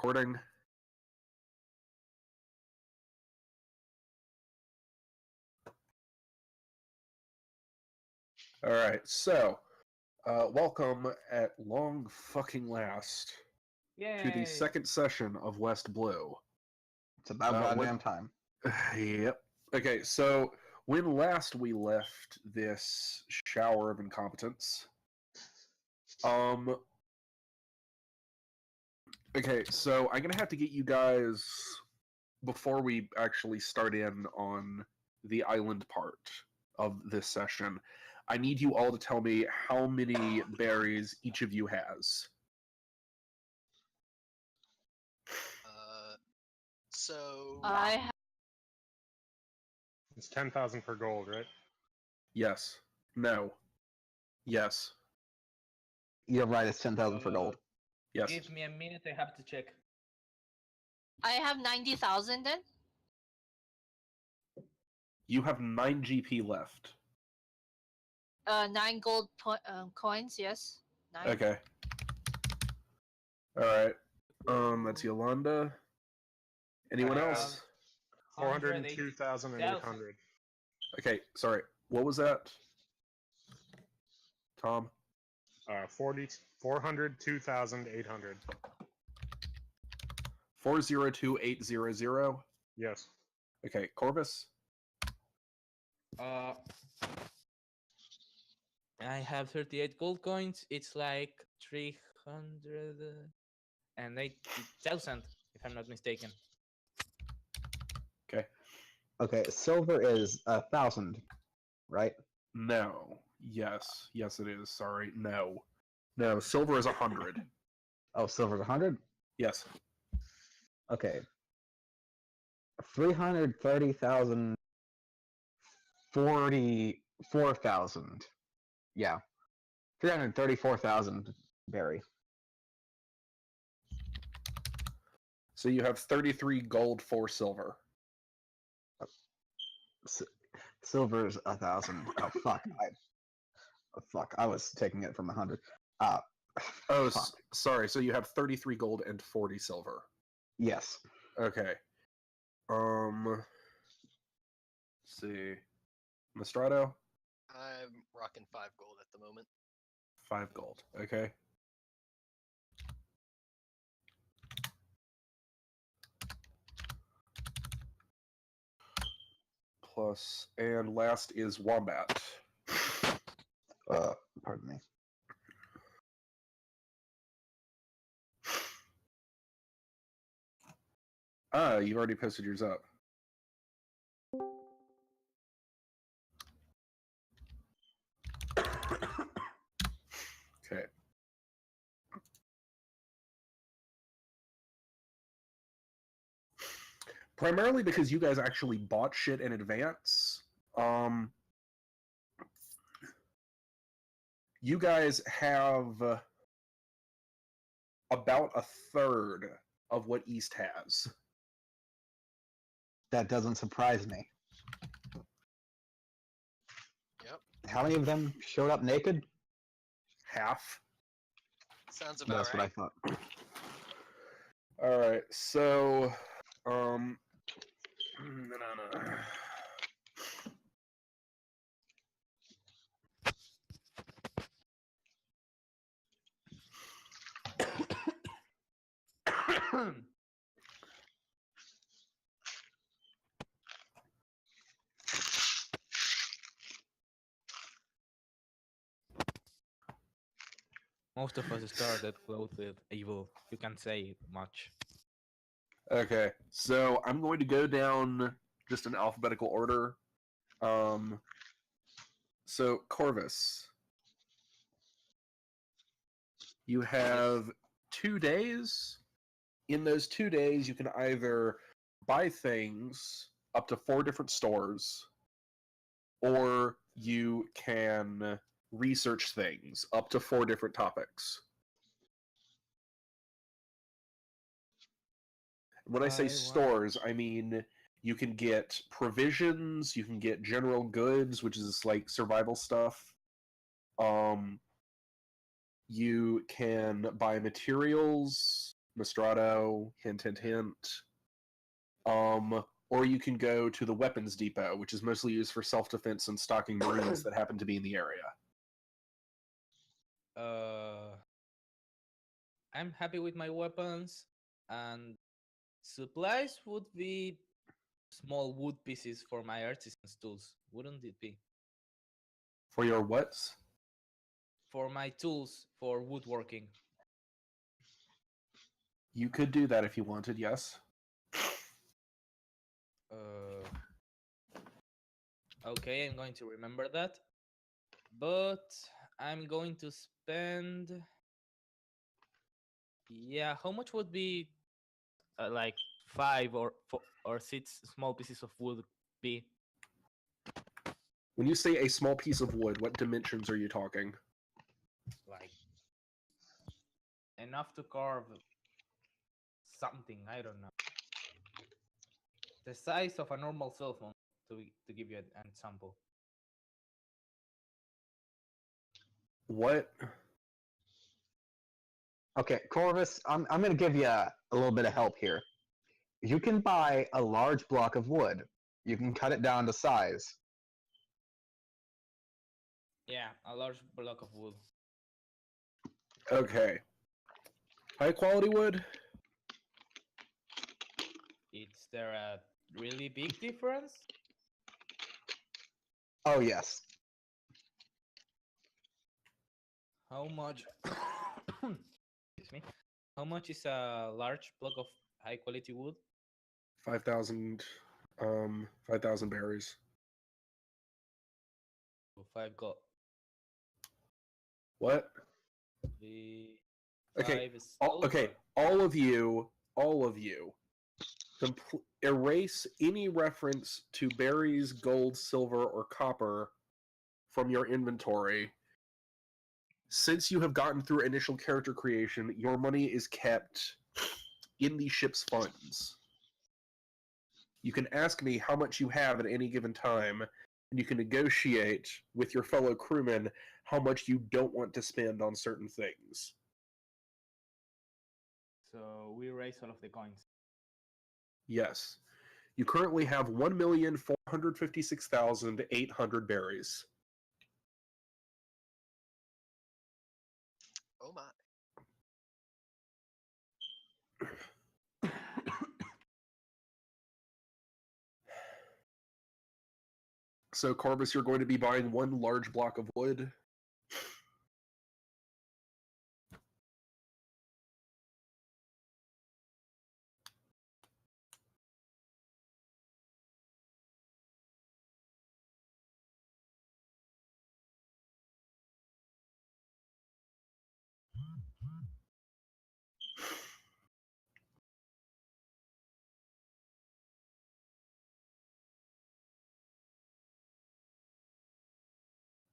Recording. Alright, so, welcome at long fucking last to the second session of West Blue. It's about goddamn time. Yep. Okay, so when last we left this shower of incompetence, okay, so I'm gonna have to get you guys, before we actually start in on the island part of this session, I need you all to tell me how many berries each of you has. I have It's 10,000 per gold, right? Yes. No. Yes. You're right, it's 10,000 for gold. Yes. Give me a minute, I have to check. 90,000 then. You have 9 GP left. 9 gold coins, yes. 9. Okay. Alright. That's Yolanda. Anyone else? 402,800. Okay, sorry. What was that? Tom? 402,800. 402800? Yes. Okay, Corvus? I have 38 gold coins. It's like 380,000, if I'm not mistaken. Okay. Okay, silver is 1,000, right? No. Yes. Yes, it is. Sorry. No. No, silver is 100. Oh, silver's 100? Yes. Okay. 330,000, 44,000. Yeah. 334,000 berry. So you have 33 gold, 4 silver. Silver's 1,000. Oh, fuck. I was taking it from 100. Oh, sorry. So you have 33 gold and 40 silver. Yes. Okay. Let's see. Mastrato? I'm rocking 5 gold at the moment. 5 gold. Okay. Plus, and last is Wombat. Pardon me. You've already posted yours up. Okay. Primarily because you guys actually bought shit in advance. You guys have about a third of what East has. That doesn't surprise me. Yep. How many of them showed up naked? Half. Sounds about That's right. what I thought. Alright, so Most of us started clothed evil. You can't say much. okay, so I'm going to go down just in alphabetical order. So Corvus, you have 2 days. In those 2 days, you can either buy things up to 4 different stores, or you can research things up to 4 different topics. When I say stores, I mean you can get provisions, you can get general goods, which is like survival stuff. You can buy materials, Nostrato, hint, hint, hint. Or you can go to the weapons depot, which is mostly used for self-defense and stocking Marines that happen to be in the area. I'm happy with my weapons, and supplies would be small wood pieces for my artisan's tools, wouldn't it be? For your whats? For my tools for woodworking. You could do that if you wanted, yes. Okay, I'm going to remember that. But I'm going to spend. Yeah, how much would be like 5 or 6 small pieces of wood be? When you say a small piece of wood, what dimensions are you talking? Like enough to carve something, I don't know. The size of a normal cell phone, to give you an example. What? Okay, Corvus, I'm going to give you a little bit of help here. You can buy a large block of wood. You can cut it down to size. Yeah, a large block of wood. Okay. High quality wood? Is there a really big difference? Oh, yes. How much? Excuse me. How much is a large block of high quality wood? 5,000 berries. 5 gold. What? The Okay. 5 Okay. silver. All of you, erase any reference to berries, gold, silver, or copper from your inventory. Since you have gotten through initial character creation, your money is kept in the ship's funds. You can ask me how much you have at any given time, and you can negotiate with your fellow crewmen how much you don't want to spend on certain things. So we raise all of the coins. Yes. You currently have 1,456,800 berries. Oh my. So, Corvus, you're going to be buying one large block of wood.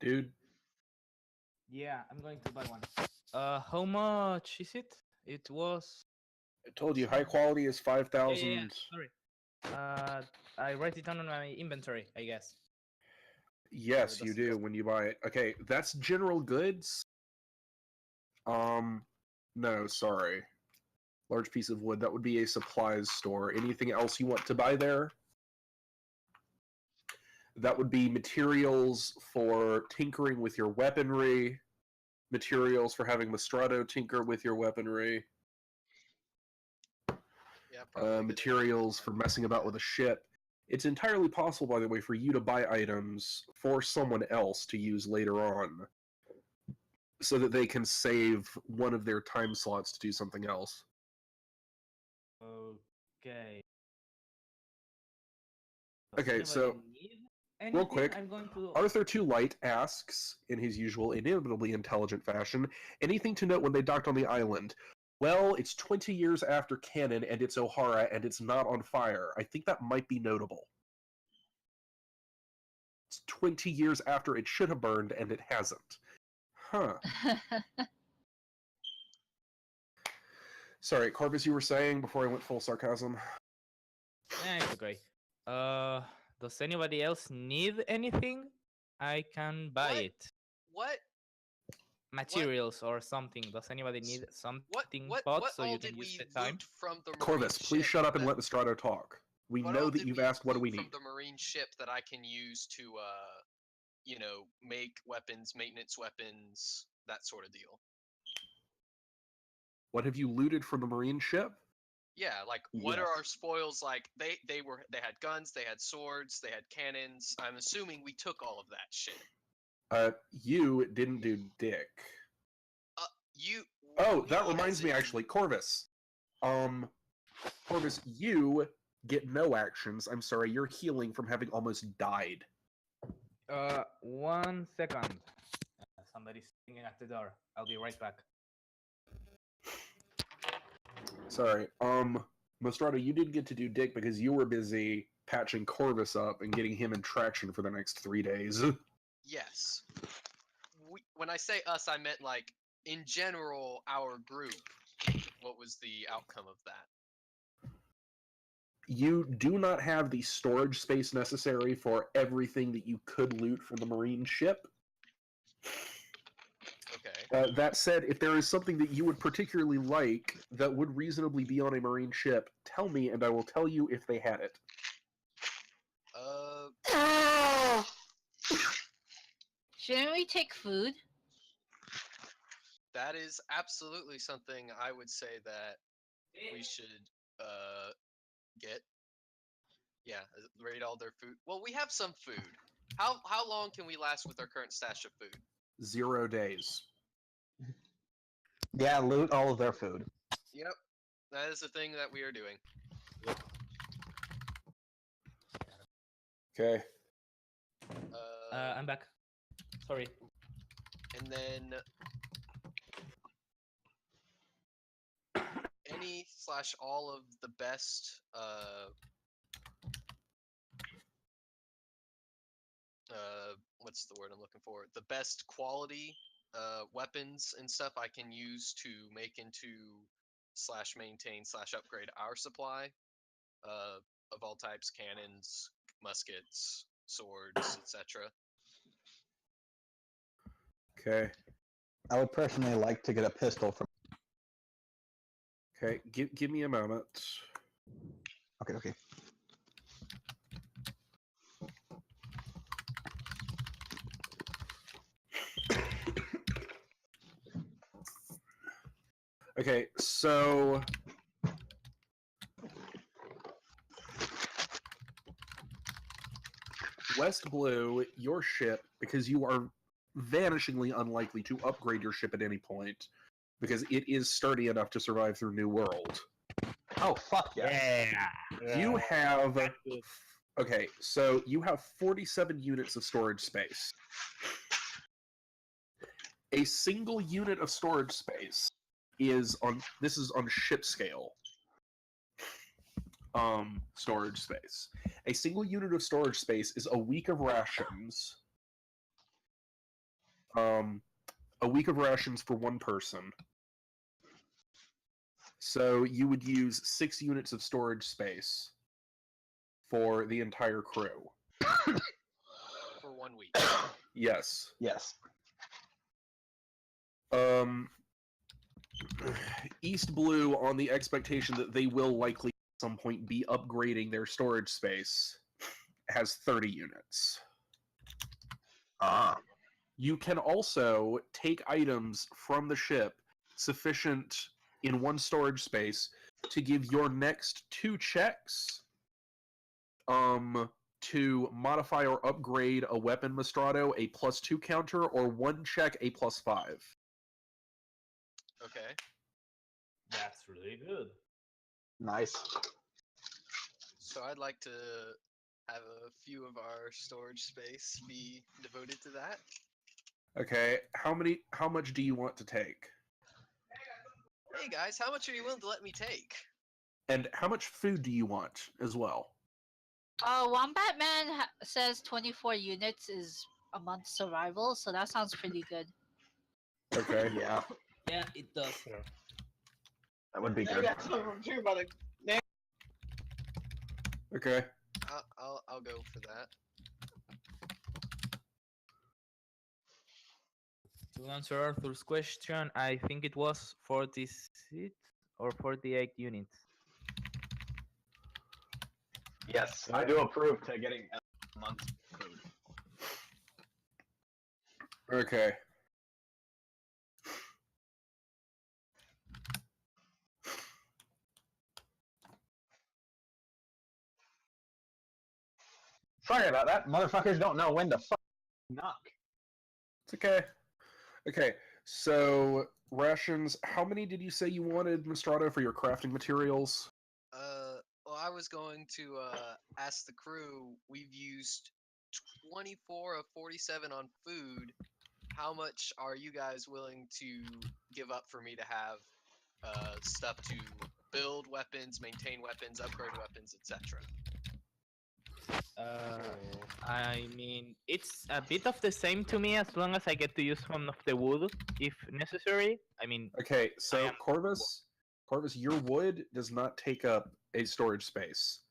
Dude, Yeah, I'm going to buy one. How much is it? It was. I told you high quality is 5,000. Yeah. Sorry. I write it down on my inventory, I guess. Yes, you do when you buy it. Okay, that's general goods. No, sorry. Large piece of wood, that would be a supplies store. Anything else you want to buy there? That would be materials for tinkering with your weaponry, materials for having Nostrato tinker with your weaponry, materials for messing about with a ship. It's entirely possible, by the way, for you to buy items for someone else to use later on, so that they can save one of their time slots to do something else. Okay. Okay, so real quick, Arthur 2 Light asks, in his usual inimitably intelligent fashion, anything to note when they docked on the island? Well, it's 20 years after canon, and it's O'Hara, and it's not on fire. I think that might be notable. It's 20 years after it should have burned, and it hasn't. Huh. Sorry, Corvus, you were saying before I went full sarcasm? It's okay. Does anybody else need anything? I can buy it. What? materials or something. Does anybody need something What bought so all you did can use we the time? loot from the marine Corvus, please ship shut up and that- let Nostrato talk. We what know all that did you've we asked, what do we loot need? from the marine ship that I can use to, make weapons, maintenance weapons, that sort of deal? What have you looted from the marine ship? Yeah, like what are Yes. our spoils like? They had guns, they had swords, they had cannons. I'm assuming we took all of that shit. You didn't do dick. You. Oh, we that reminds as me in- actually, Corvus. Corvus, you get no actions. I'm sorry, you're healing from having almost died. 1 second. Somebody's singing at the door. I'll be right back. Sorry. Nostrato, you didn't get to do dick because you were busy patching Corvus up and getting him in traction for the next 3 days. Yes. When I say us, I meant like in general our group. What was the outcome of that? You do not have the storage space necessary for everything that you could loot from the marine ship. Okay. That said, if there is something that you would particularly like that would reasonably be on a marine ship, tell me and I will tell you if they had it. Shouldn't we take food? That is absolutely something I would say that we should get. Yeah, raid all their food. Well, we have some food. How long can we last with our current stash of food? 0 days. Yeah, loot all of their food. Yep, that is the thing that we are doing. Okay. I'm back. Sorry. And then any / all of the best what's the word I'm looking for? The best quality weapons and stuff I can use to make into / maintain / upgrade our supply of all types, cannons, muskets, swords, etc. Okay. I would personally like to get a pistol from. Okay. Give me a moment. Okay. Okay, so westblue, your ship, because you are vanishingly unlikely to upgrade your ship at any point, because it is sturdy enough to survive through New World. Oh fuck yeah! You have okay, so you have 47 units of storage space. A single unit of storage space is on ship scale. Storage space. A single unit of storage space is a week of rations. A week of rations for one person. So you would use 6 units of storage space for the entire crew. For 1 week. Yes. Yes. East Blue, on the expectation that they will likely at some point be upgrading their storage space, has 30 units. You can also take items from the ship sufficient in one storage space to give your next 2 checks to modify or upgrade a weapon, Mastrato, a +2 counter, or 1 check, a +5. Okay. That's really good. Nice. So I'd like to have a few of our storage space be devoted to that. Okay, how much do you want to take? Hey guys, how much are you willing to let me take? And how much food do you want as well? Wombat Man says 24 units is a month's survival, so that sounds pretty good. Okay. Yeah, Yeah, it does. that would be good. Okay. I'll go for that. To answer Arthur's question, I think it was 46 or 48 units. Yes, I do approve to getting a month's food. Okay. Sorry about that. Motherfuckers don't know when to knock. It's okay. Okay, so rations. How many did you say you wanted, Mistrato, for your crafting materials? Well, I was going to ask the crew. We've used 24 of 47 on food. How much are you guys willing to give up for me to have stuff to build weapons, maintain weapons, upgrade weapons, etc.? I mean, it's a bit of the same to me as long as I get to use some of the wood if necessary. I mean, Okay, so am- Corvus, your wood does not take up a storage space.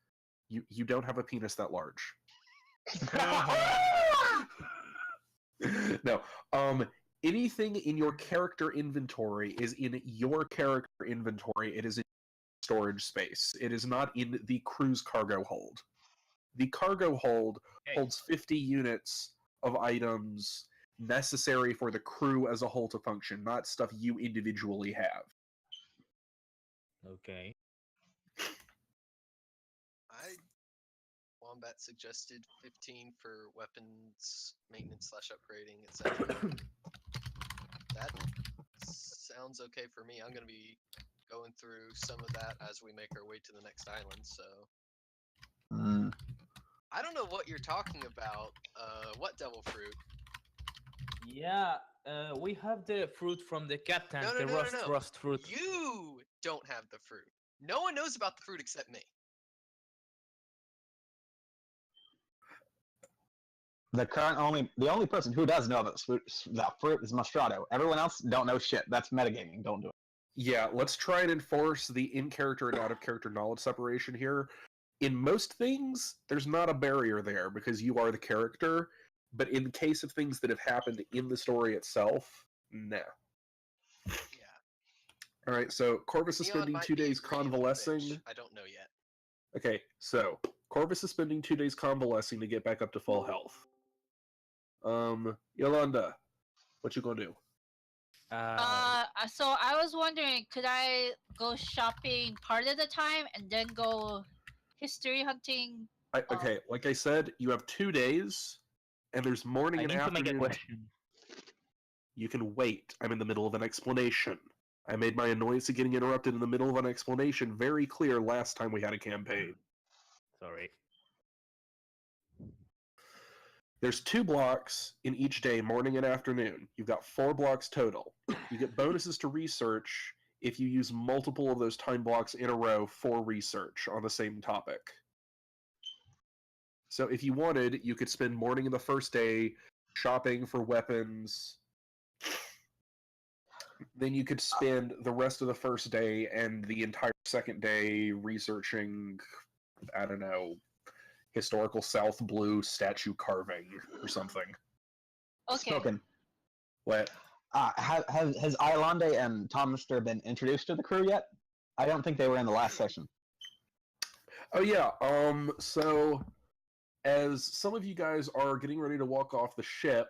You don't have a penis that large. No. Anything in your character inventory is in your character inventory. It is in storage space. It is not in the crew's cargo hold. The cargo hold holds 50 units of items necessary for the crew as a whole to function, not stuff you individually have. Okay. Wombat suggested 15 for weapons maintenance / upgrading, etc. That sounds okay for me. I'm gonna be going through some of that as we make our way to the next island. So I don't know what you're talking about. What devil fruit? Yeah, we have the fruit from the cat tank, No, the no. rust fruit. You don't have the fruit. No one knows about the fruit except me. The only person who does know about that fruit is Mastrato. Everyone else don't know shit. That's metagaming. Don't do it. Yeah, let's try and enforce the in-character and out-of-character knowledge separation here. In most things, there's not a barrier there because you are the character, but in case of things that have happened in the story itself, nah. Yeah. Alright, so Corvus is Neon spending might 2 be a days greedy little convalescing. bitch. I don't know yet. Okay, so Corvus is spending 2 days convalescing to get back up to full health. Yolanda, what you gonna do? So I was wondering, could I go shopping part of the time and then go history hunting? Okay, like I said, you have 2 days, and there's morning I and need to make a afternoon. question. You can wait. I'm in the middle of an explanation. I made my annoyance at getting interrupted in the middle of an explanation very clear last time we had a campaign. Sorry. There's 2 blocks in each day, morning and afternoon. You've got 4 blocks total. You get bonuses to research if you use multiple of those time blocks in a row for research on the same topic. So if you wanted, you could spend morning in the first day shopping for weapons. Then you could spend the rest of the first day and the entire second day researching, I don't know, historical South Blue statue carving or something. Okay. Spoken. What? Has Iolande and Tomister been introduced to the crew yet? I don't think they were in the last session. Oh yeah, so as some of you guys are getting ready to walk off the ship,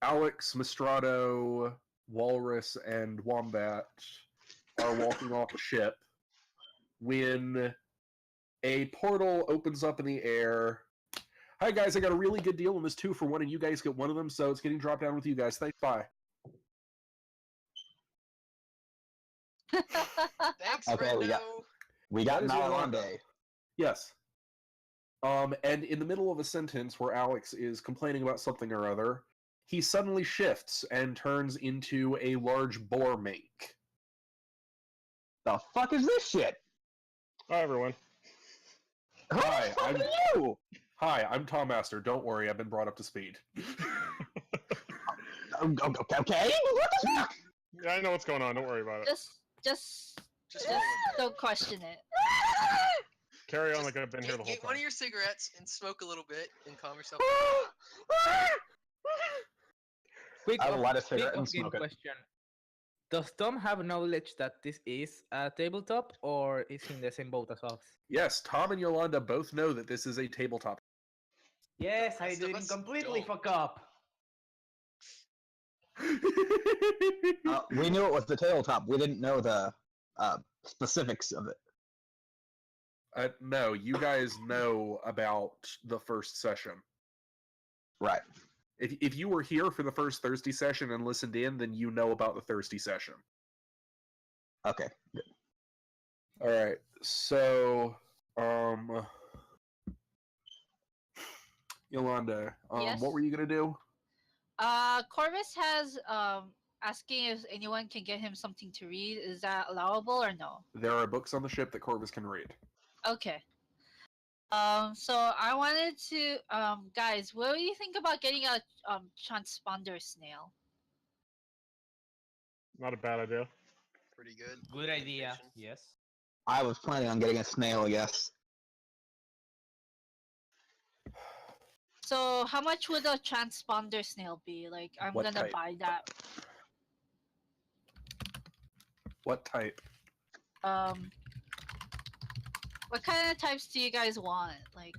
Alex, Mistrato, Walrus, and Wombat are walking off the ship when a portal opens up in the air. Hi guys, I got a really good deal on this 2-for-1 and you guys get one of them, so it's getting dropped down with you guys. Thanks, bye. Thanks, Okay, Friendo. we got That is Yolanda. Iolande. Yes. And in the middle of a sentence where Alex is complaining about something or other, he suddenly shifts and turns into a large boar mink. The fuck is this shit? Hi, everyone. Who Hi, the fuck I'm- are you? Hi, I'm Tom Master. Don't worry, I've been brought up to speed. Okay, what the fuck? Yeah, I know what's going on. Don't worry about it. Just Just roll with it. don't question it. Carry on Just like I've been here the whole Get one time. of your cigarettes and smoke a little bit and calm yourself. Quick I will light a quick cigarette and off-game smoke it. question. Does Tom have knowledge that this is a tabletop, or is he in the same boat as us? Yes, Tom and Yolanda both know that this is a tabletop. Yes, I rest of didn't us completely don't. fuck up. We knew it was the tabletop. We didn't know the specifics of it. No, you guys know about the first session. Right. If you were here for the first Thirsty session and listened in, then you know about the Thirsty session. Okay. Good. All right. So, Yolanda, Yes? what were you gonna do? Corvus has asking if anyone can get him something to read. Is that allowable or no? There are books on the ship that Corvus can read. Okay. So I wanted to, guys, what do you think about getting a transponder snail? Not a bad idea. Pretty good. Good idea. Imitation. Yes. I was planning on getting a snail, yes. So how much would a transponder snail be? Like, I'm What gonna type? buy that. What type? What kind of types do you guys want? Like,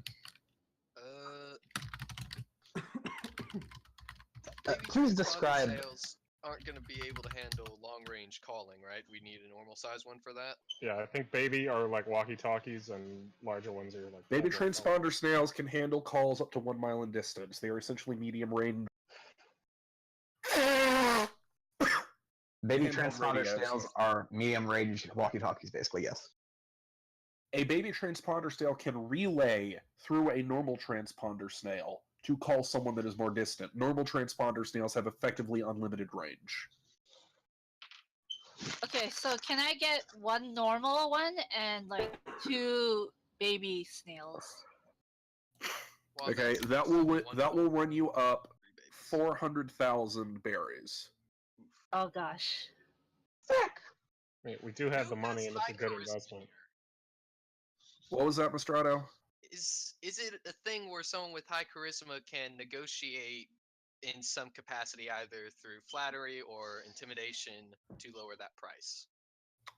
Maybe Please transponder describe. Snails aren't going to be able to handle long-range calling, right? We need a normal size one for that. Yeah, I think baby are like walkie-talkies, and larger ones are like. Baby full-blown transponder snails can handle calls up to 1 mile in distance. They are essentially medium range. Baby Handheld transponder radios. snails are medium range walkie-talkies, basically, yes. A baby transponder snail can relay through a normal transponder snail to call someone that is more distant. Normal transponder snails have effectively unlimited range. okay, so can I get one normal one and like 2 baby snails? Well, Okay, that's that will one run you up three babies. 400,000 berries. Oh gosh. Fuck! Wait, we do have Who the money, has and it's a high good charisma investment. here? What was that, Mastrato? Is it a thing where someone with high charisma can negotiate in some capacity, either through flattery or intimidation, to lower that price?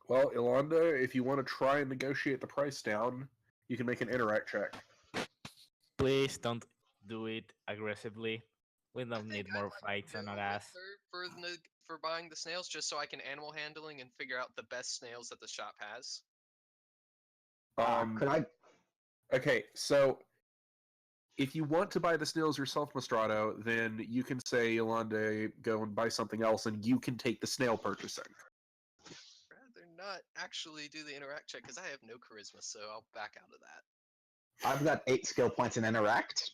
Well, Yolanda, if you want to try and negotiate the price down, you can make an interact check. Please don't do it aggressively. We don't I need think more I'd like fights to on go our with ass. her for buying the snails, just so I can animal handling and figure out the best snails that the shop has. Could I? Okay, so if you want to buy the snails yourself, Mastrato, then you can say, Yolanda, go and buy something else, and you can take the snail purchasing. Rather not actually do the interact check because I have no charisma, so I'll back out of that. I've got 8 skill points in interact.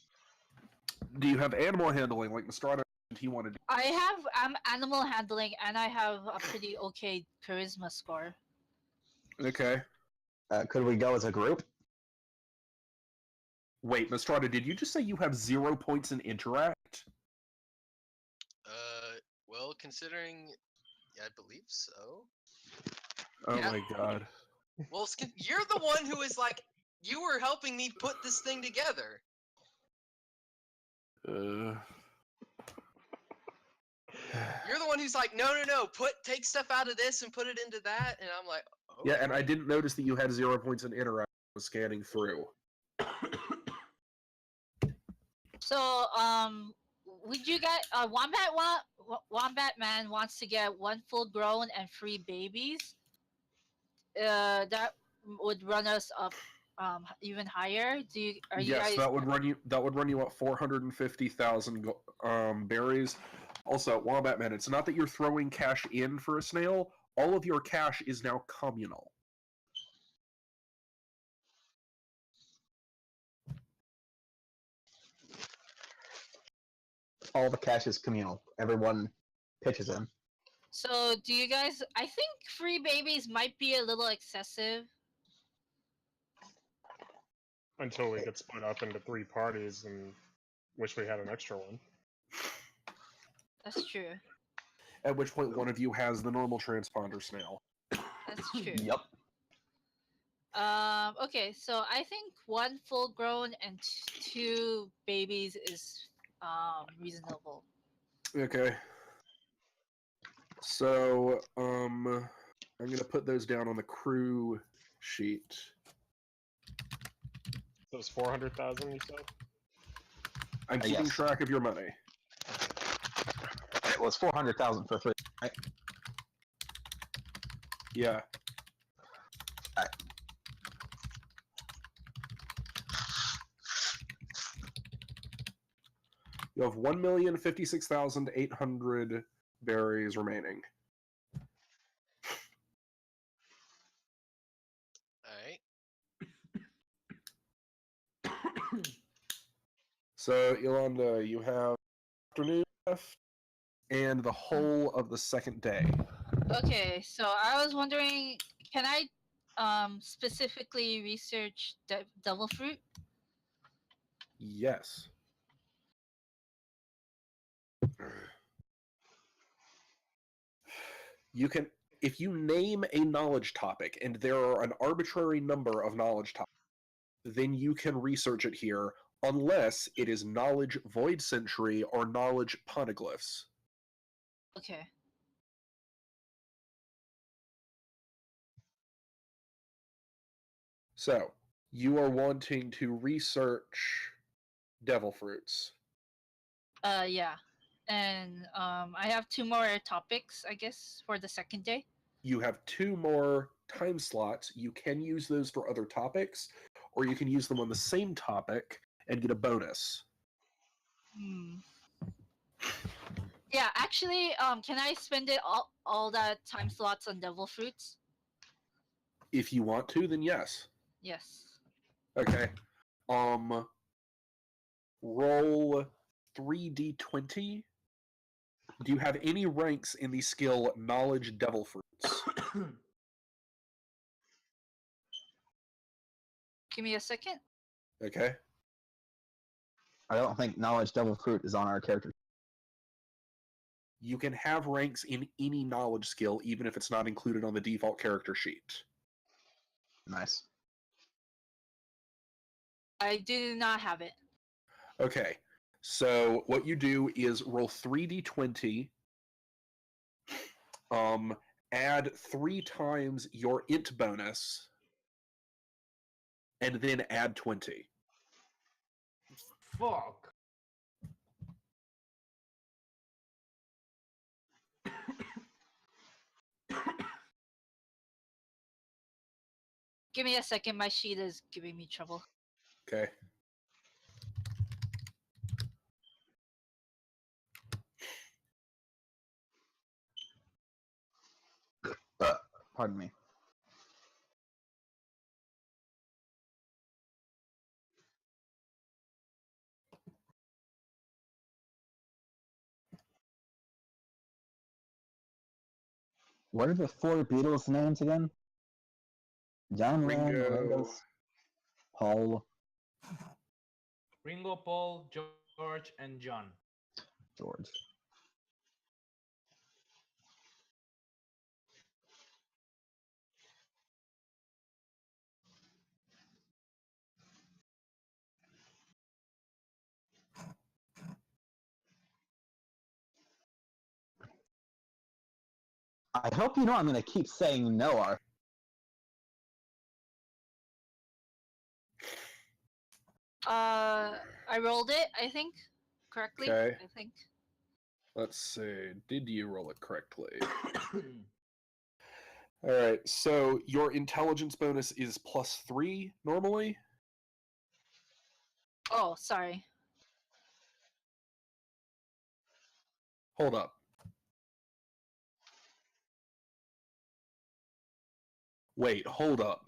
Do you have animal handling like Mastrato he wanted? I have animal handling and I have a pretty okay charisma score. Okay. Could we go as a group? Wait, Mastrato, did you just say you have 0 points in interact? Well, considering, I believe so. Oh Yeah. my god. Well, you're the one who is like, you were helping me put this thing together. You're the one who's like, no, take stuff out of this and put it into that, and I'm like, oh. Yeah, and I didn't notice that you had 0 points in interact. I was scanning through. So, would you get Wombat Man wants to get 1 full grown and 3 babies. That would run us up even higher. Are you Yes, guys? that would run you up 450,000 berries. Also, Wombat Man, it's not that you're throwing cash in for a snail. All of your cash is now communal. All the cash is communal. Everyone pitches in. So, do you guys? I think 3 babies might be a little excessive. Until we get split up into 3 parties and wish we had an extra one. That's true. At which point, one of you has the normal transponder snail. That's true. Yep. Okay, so I think 1 full grown and 2 babies is reasonable. Okay. So, I'm gonna put those down on the crew sheet. So it's 400,000, you said? I'm keeping Yes. track of your money. It was 400,000 for 3. Right? Yeah. You have 1,056,800 berries remaining. Alright. So, Yolanda, you have afternoon left and the whole of the second day. Okay, so I was wondering, can I specifically research devil fruit? Yes. You can, if you name a knowledge topic, and there are an arbitrary number of knowledge topics, then you can research it here, unless it is knowledge void century or knowledge poneglyphs. Okay. So, you are wanting to research devil fruits. Yeah. And I have 2 more topics, I guess, for the second day. You have 2 more time slots. You can use those for other topics, or you can use them on the same topic and get a bonus. Hmm. Yeah, actually, can I spend it all that time slots on devil fruits? If you want to, then yes. Yes. Okay. Roll 3d20. Do you have any ranks in the skill Knowledge Devil Fruits? Give me a second. Okay. I don't think knowledge devil fruit is on our character. You can have ranks in any knowledge skill, even if it's not included on the default character sheet. Nice. I do not have it. Okay. So what you do is roll 3d20, add 3 times your int bonus, and then add 20. Fuck. Give me a second. My sheet is giving me trouble. Okay. Pardon me. What are the 4 Beatles' names again? John Lennon, Ringo. Paul, Ringo, Paul, George, and John. George. I hope you know I'm going to keep saying Noah. I rolled it, I think, correctly. Okay. I think. Let's see. Did you roll it correctly? All right. So your intelligence bonus is +3 normally. Oh, sorry. Hold up. Wait, hold up.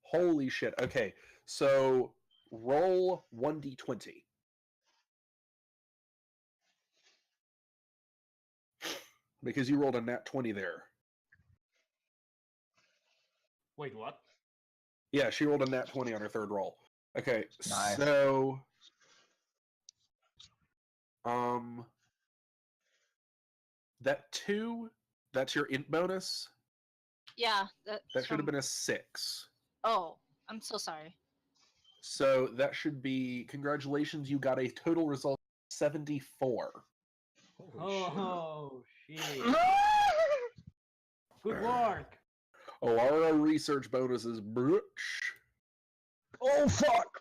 Holy shit. Okay. So roll 1d20. Because you rolled a nat 20 there. Wait, what? Yeah, she rolled a nat 20 on her third roll. Okay, Nice. so that 2, that's your int bonus. Yeah, That that's should have from... been a 6. Oh, I'm so sorry. So that should be, congratulations, you got a total result of 74. Oh shit! Good work. Oh, our research bonuses, bitch. Oh fuck!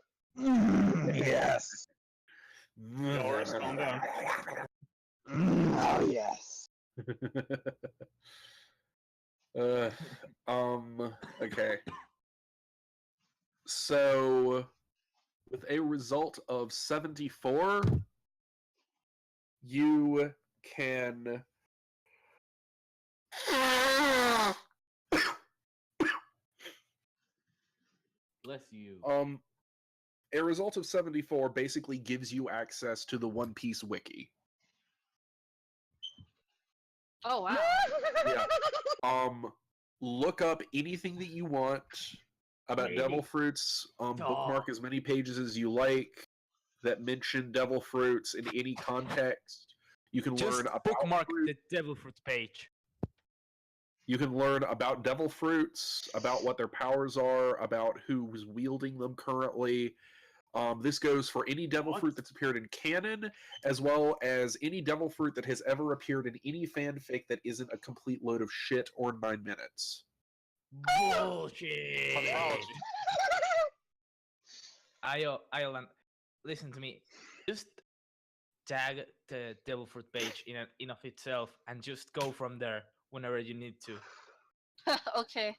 Yes. Doris, calm down. Oh yes. uh, okay. So, with a result of 74, you can. Bless you. A result of 74 basically gives you access to the One Piece wiki. Oh wow. Yeah. Look up anything that you want about Read devil it. fruits. Stop. Bookmark as many pages as you like that mention devil fruits in any context. You can Just learn about bookmark fruit. the devil fruit page. You can learn about devil fruits, about what their powers are, about who's wielding them currently. This goes for any devil fruit that's appeared in canon, as well as any devil fruit that has ever appeared in any fanfic that isn't a complete load of shit or 9 minutes. Bullshit. Cosmology. Ireland, listen to me. Just tag the devil fruit page in of itself and just go from there whenever you need to. Okay.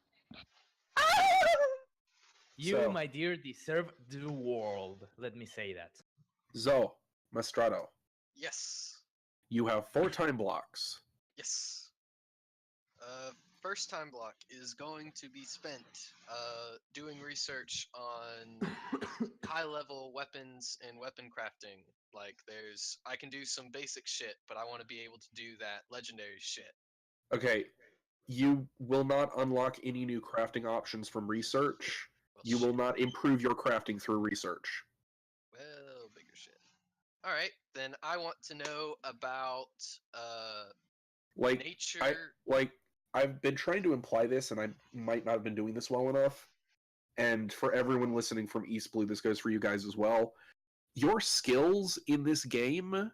You, So- my dear, deserve the world. Let me say that. Zoe, Mastrato, Yes. you have 4 time blocks. Yes. First time block is going to be spent doing research on high level weapons and weapon crafting. Like I can do some basic shit, but I want to be able to do that legendary shit. Okay, you will not unlock any new crafting options from research. Well, You will shit. not improve your crafting through research. Well, bigger shit. All right, then I want to know about Like, nature. I've been trying to imply this, and I might not have been doing this well enough. And for everyone listening from East Blue, this goes for you guys as well. Your skills in this game,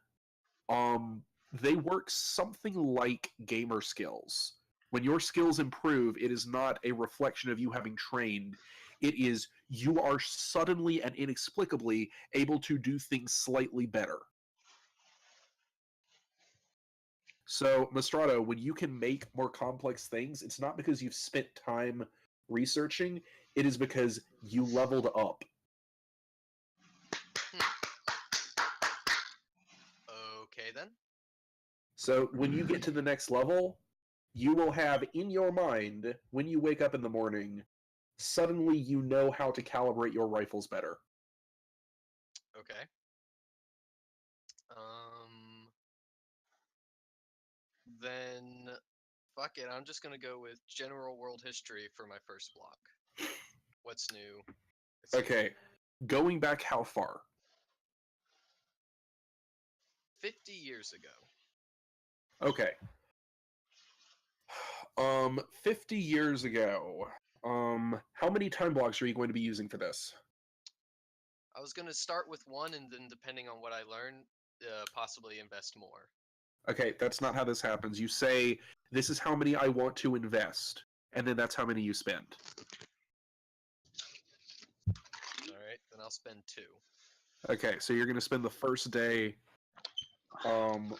they work something like gamer skills. When your skills improve, it is not a reflection of you having trained. It is you are suddenly and inexplicably able to do things slightly better. So, Mastrato, when you can make more complex things, it's not because you've spent time researching, it is because you leveled up. Okay then. So, when you get to the next level, you will have in your mind, when you wake up in the morning, suddenly you know how to calibrate your rifles better. Okay. Then fuck it. I'm just gonna go with general world history for my first block. What's new? Okay, going back how far? 50 years ago. Okay. 50 years ago. How many time blocks are you going to be using for this? I was gonna start with one, and then depending on what I learn, possibly invest more. Okay, that's not how this happens. You say, this is how many I want to invest, and then that's how many you spend. Alright, then I'll spend 2. Okay, so you're going to spend the first day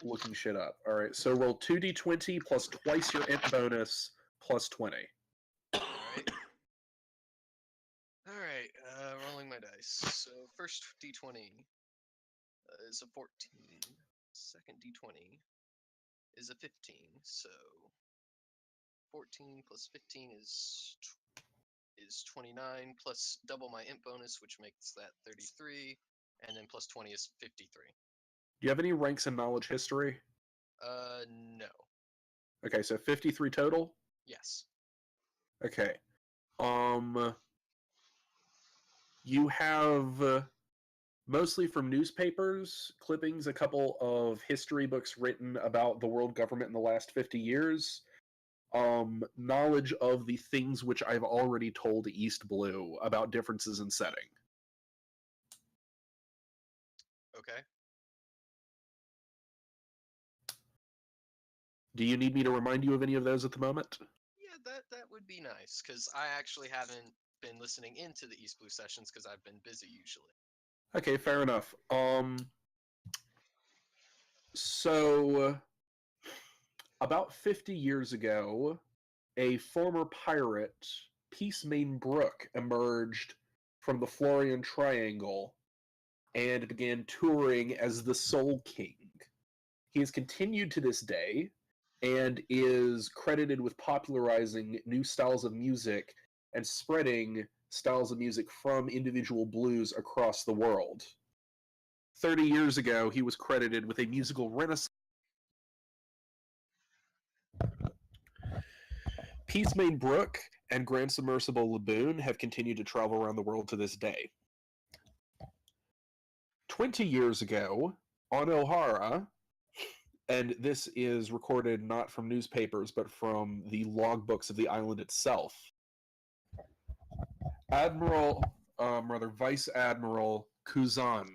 looking shit up. Alright, so roll 2d20 plus twice your int bonus plus 20. Alright. Alright, rolling my dice. So first d20 is a 14. Second d20 is a 15. So 14 plus 15 is 29, plus double my int bonus, which makes that 33, and then plus 20 is 53. Do you have any ranks in knowledge history? No. Okay, so 53 total? Yes. Okay. You have mostly from newspapers, clippings, a couple of history books written about the world government in the last 50 years, knowledge of the things which I've already told East Blue about differences in setting. Okay. Do you need me to remind you of any of those at the moment? Yeah, that would be nice because I actually haven't been listening into the East Blue sessions because I've been busy usually. Okay, fair enough. So about 50 years ago, a former pirate, Peacemain Brook, emerged from the Florian Triangle and began touring as the Soul King. He has continued to this day and is credited with popularizing new styles of music and spreading styles of music from individual blues across the world. 30 years ago, he was credited with a musical renaissance. Peacemain Brook and Grand Submersible Laboon have continued to travel around the world to this day. 20 years ago, on O'Hara, and this is recorded not from newspapers but from the logbooks of the island itself, Vice Admiral Kuzan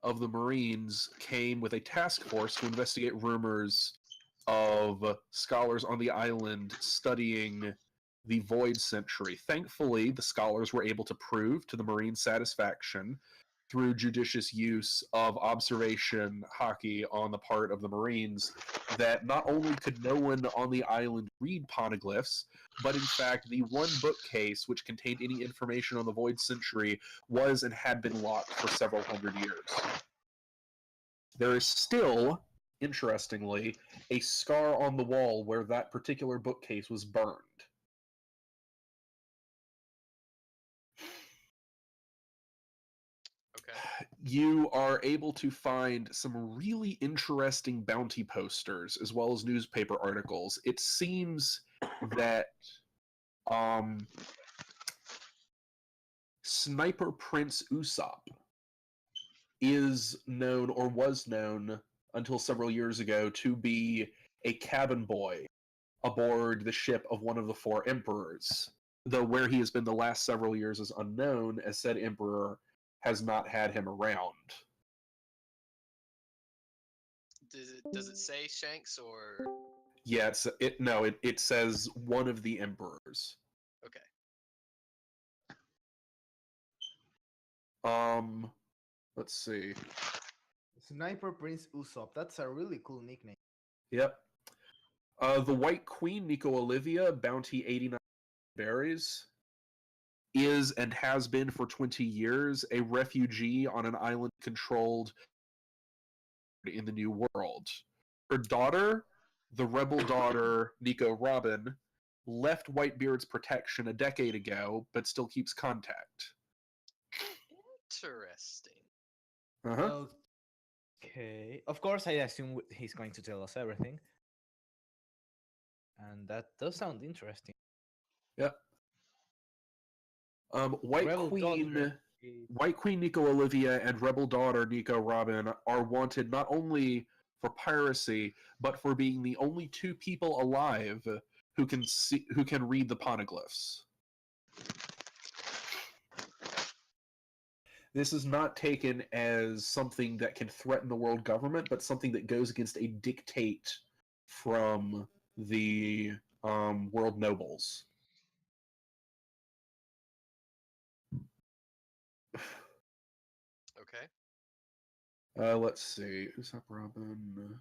of the Marines came with a task force to investigate rumors of scholars on the island studying the Void Century. Thankfully, the scholars were able to prove to the Marines' satisfaction through judicious use of observation hockey on the part of the Marines that not only could no one on the island read poneglyphs, but in fact the one bookcase which contained any information on the Void Century was and had been locked for several hundred years. There is still, interestingly, a scar on the wall where that particular bookcase was burned. Okay. You are able to find some really interesting bounty posters as well as newspaper articles. It seems that Sniper Prince Usopp is known, or was known until several years ago, to be a cabin boy aboard the ship of one of the four emperors, though where he has been the last several years is unknown, as said emperor has not had him around. Does it say Shanks or? Yeah, it says one of the emperors. Okay. Let's see. Sniper Prince Usopp. That's a really cool nickname. Yep. The White Queen, Nico Olivia, bounty 89 berries, is and has been for 20 years a refugee on an island controlled in the New World. Her daughter, the rebel daughter, Nico Robin, left Whitebeard's protection a decade ago, but still keeps contact. Interesting. Uh-huh. Okay. Of course, I assume he's going to tell us everything. And that does sound interesting. Yeah. White Rebel Queen daughter. White Queen Nico Olivia and Rebel Daughter Nico Robin are wanted not only for piracy, but for being the only two people alive who can read the poneglyphs. This is not taken as something that can threaten the world government, but something that goes against a dictate from the world nobles. Okay. Let's see. Usopp Robin.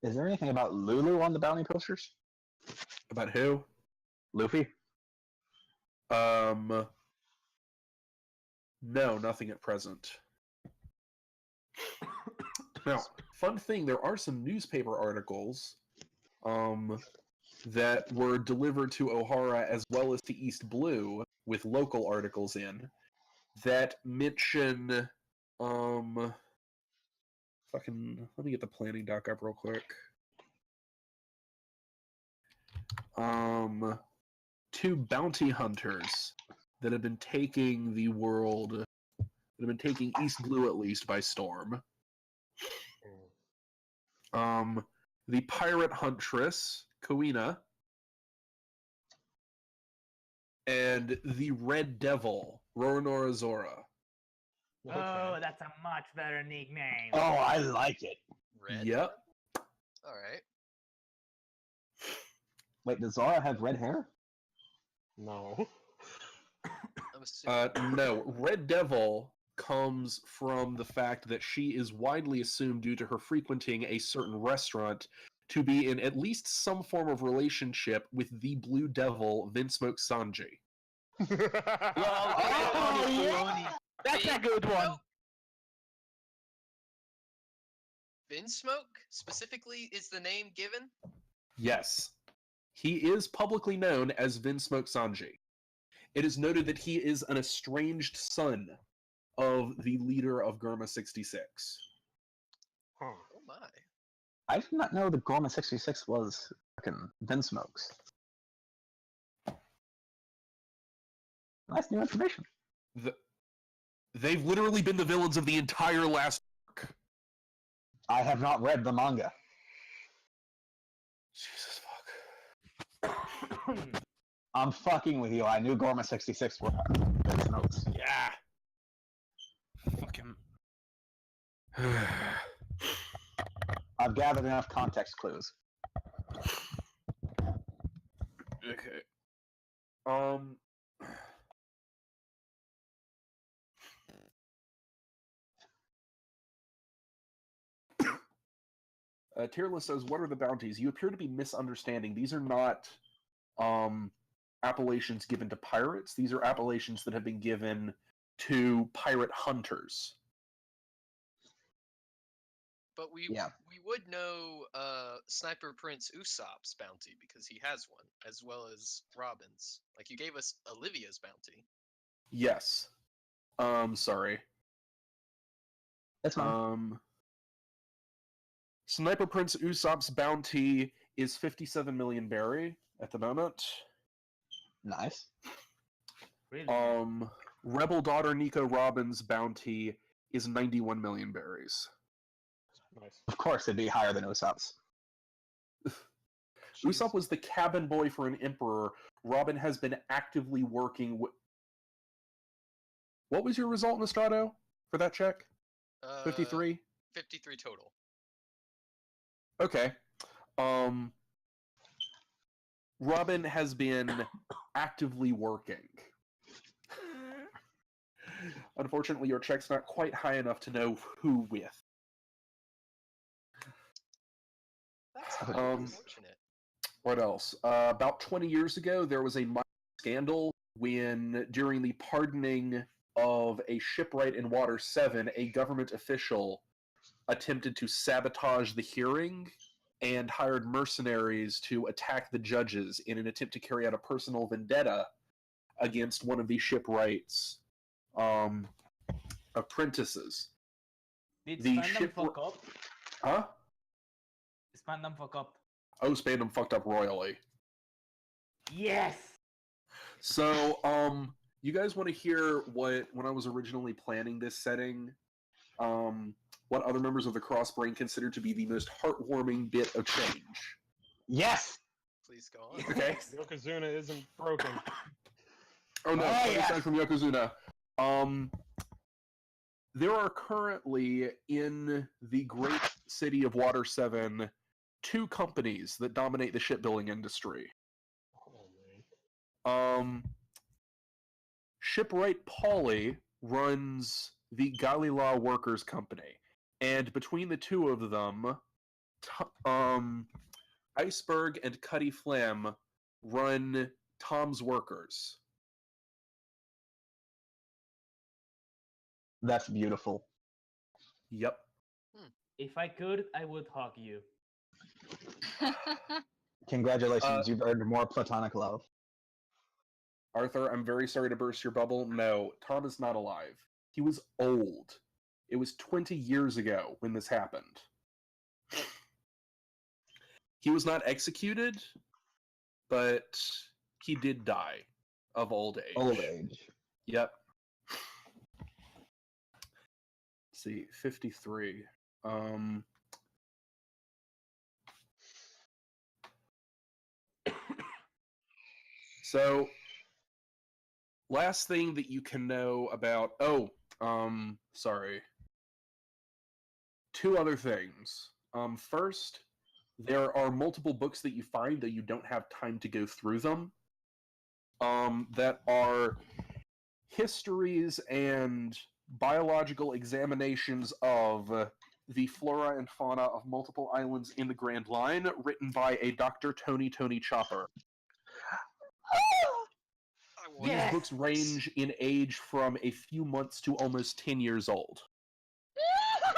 Is there anything about Lulu on the bounty posters? About who? Luffy? No, nothing at present. Now, fun thing, there are some newspaper articles that were delivered to O'Hara as well as to East Blue with local articles in that mention let me get the planning doc up real quick. Two bounty hunters that have been taking the world, that have been taking East Blue at least by storm. The pirate huntress, Kawina, and the Red Devil, Roronoa Zora. Oh, that's a much better nickname. Oh, I like it. Red. Yep. All right. Wait, does Zara have red hair? No. I'm assuming. No, Red Devil comes from the fact that she is widely assumed, due to her frequenting a certain restaurant, to be in at least some form of relationship with the Blue Devil, Vinsmoke Sanji. Oh, yeah! That's a good one. Vinsmoke specifically is the name given. Yes. He is publicly known as Vinsmoke Sanji. It is noted that he is an estranged son of the leader of Germa 66. Huh. Oh my. I did not know the Gorman 66 was fucking Vinsmokes. Nice new information. They've literally been the villains of the entire last arc. I have not read the manga. Jesus fuck. I'm fucking with you. I knew Gorman 66 were Vinsmokes. Yeah. Fucking. I've gathered enough context clues. Okay. Tierless says, "What are the bounties? You appear to be misunderstanding. These are not appellations given to pirates. These are appellations that have been given to pirate hunters." But we Yeah. we would know Sniper Prince Usopp's bounty because he has one, as well as Robin's. Like you gave us Olivia's bounty. Yes. Sorry. That's fine. Sniper Prince Usopp's bounty is 57 million berry at the moment. Nice. Really? Rebel Daughter Nico Robbins' bounty is 91 million berries. Nice. Of course, it'd be higher than Usopp's. Usopp was the cabin boy for an emperor. Robin has been actively working with... What was your result, Nostrato, for that check? 53? 53 total. Okay. Robin has been actively working. Unfortunately, your check's not quite high enough to know who with. That's unfortunate. What else? About 20 years ago, there was a minor scandal when, during the pardoning of a shipwright in Water 7, a government official attempted to sabotage the hearing and hired mercenaries to attack the judges in an attempt to carry out a personal vendetta against one of the shipwright's apprentices. Did the Spandam fuck up? Huh? Spandam fuck up. Oh, Spandam fucked up royally. Yes! So, you guys want to hear when I was originally planning this setting, what other members of the Crossbrain considered to be the most heartwarming bit of change? Yes! Please go on. Okay. Yokozuna isn't broken. Oh no, Oh, yeah. aside from Yokozuna. There are currently in the great city of Water 7 two companies that dominate the shipbuilding industry. Oh man. Shipwright Pauly runs the Galila Workers Company, and between the two of them, Iceberg and Cuddy Flam run Tom's Workers. That's beautiful. Yep. If I could, I would hug you. Congratulations, you've earned more platonic love. Arthur, I'm very sorry to burst your bubble. No, Tom is not alive. He was old. It was 20 years ago when this happened. He was not executed, but he did die of old age. Old age. Yep. Let's see, 53. So, Last thing that you can know about. Oh, sorry. Two other things. First, there are multiple books that you find that you don't have time to go through them. That are histories and biological examinations of the flora and fauna of multiple islands in the Grand Line, written by a Dr. Tony Chopper. I want These Yes! books range in age from a few months to almost 10 years old. I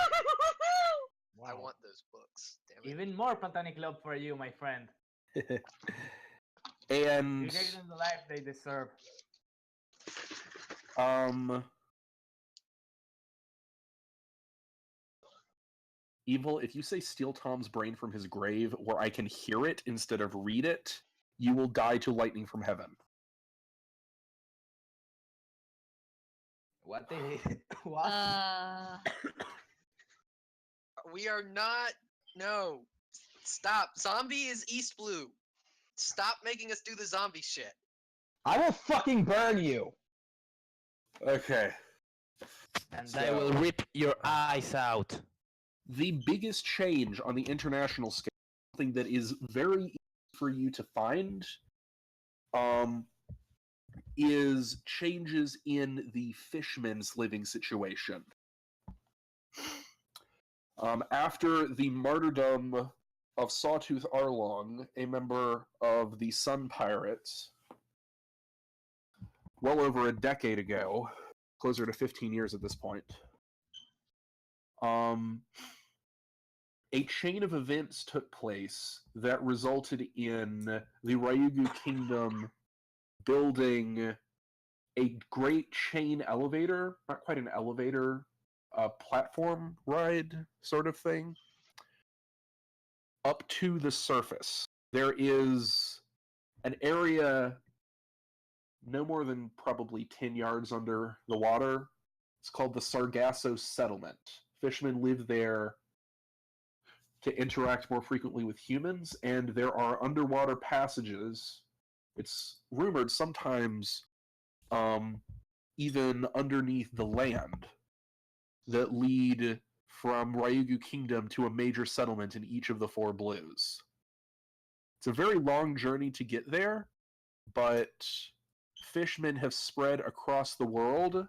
Wow. want those books. Damn it. Even more platonic love for you, my friend. And You gave them the life they deserve. Evil, if you say steal Tom's brain from his grave where I can hear it instead of read it, you will die to lightning from heaven. What did he? What? We are not. No. Stop. Zombie is East Blue. Stop making us do the zombie shit. I will fucking burn you. Okay. And I will So- rip your eyes out. The biggest change on the international scale, something that is very easy for you to find, is changes in the fishman's living situation. After the martyrdom of Sawtooth Arlong, a member of the Sun Pirates, well over a decade ago, closer to 15 years at this point, a chain of events took place that resulted in the Ryugu Kingdom building a great chain elevator, not quite an elevator, a platform ride sort of thing, up to the surface. There is an area no more than probably 10 yards under the water. It's called the Sargasso Settlement. Fishermen live there to interact more frequently with humans, and there are underwater passages. It's rumored sometimes even underneath the land that lead from Ryugu Kingdom to a major settlement in each of the four blues. It's a very long journey to get there, but fishmen have spread across the world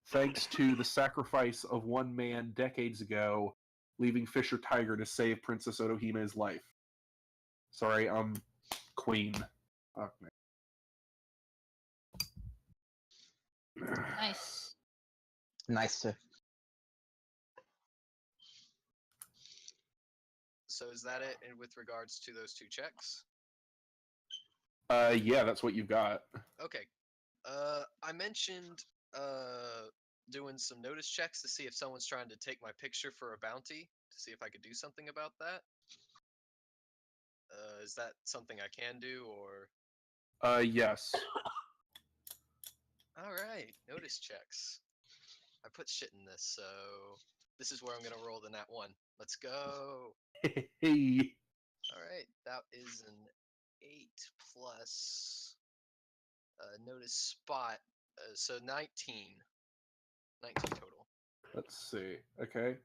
thanks to the sacrifice of one man decades ago, leaving Fisher Tiger to save Princess Otohime's life. Sorry, Queen. Fuck me. Nice. Nice to. So is that it? And with regards to those two checks? Yeah, that's what you've got. Okay. I mentioned doing some notice checks to see if someone's trying to take my picture for a bounty, to see if I could do something about that. Is that something I can do, or? Yes. Alright, notice checks. I put shit in this, so this is where I'm gonna roll the nat 1. Let's go! Hey. Alright, that is an 8 plus notice spot, so 19. 19 total. Let's see. Okay.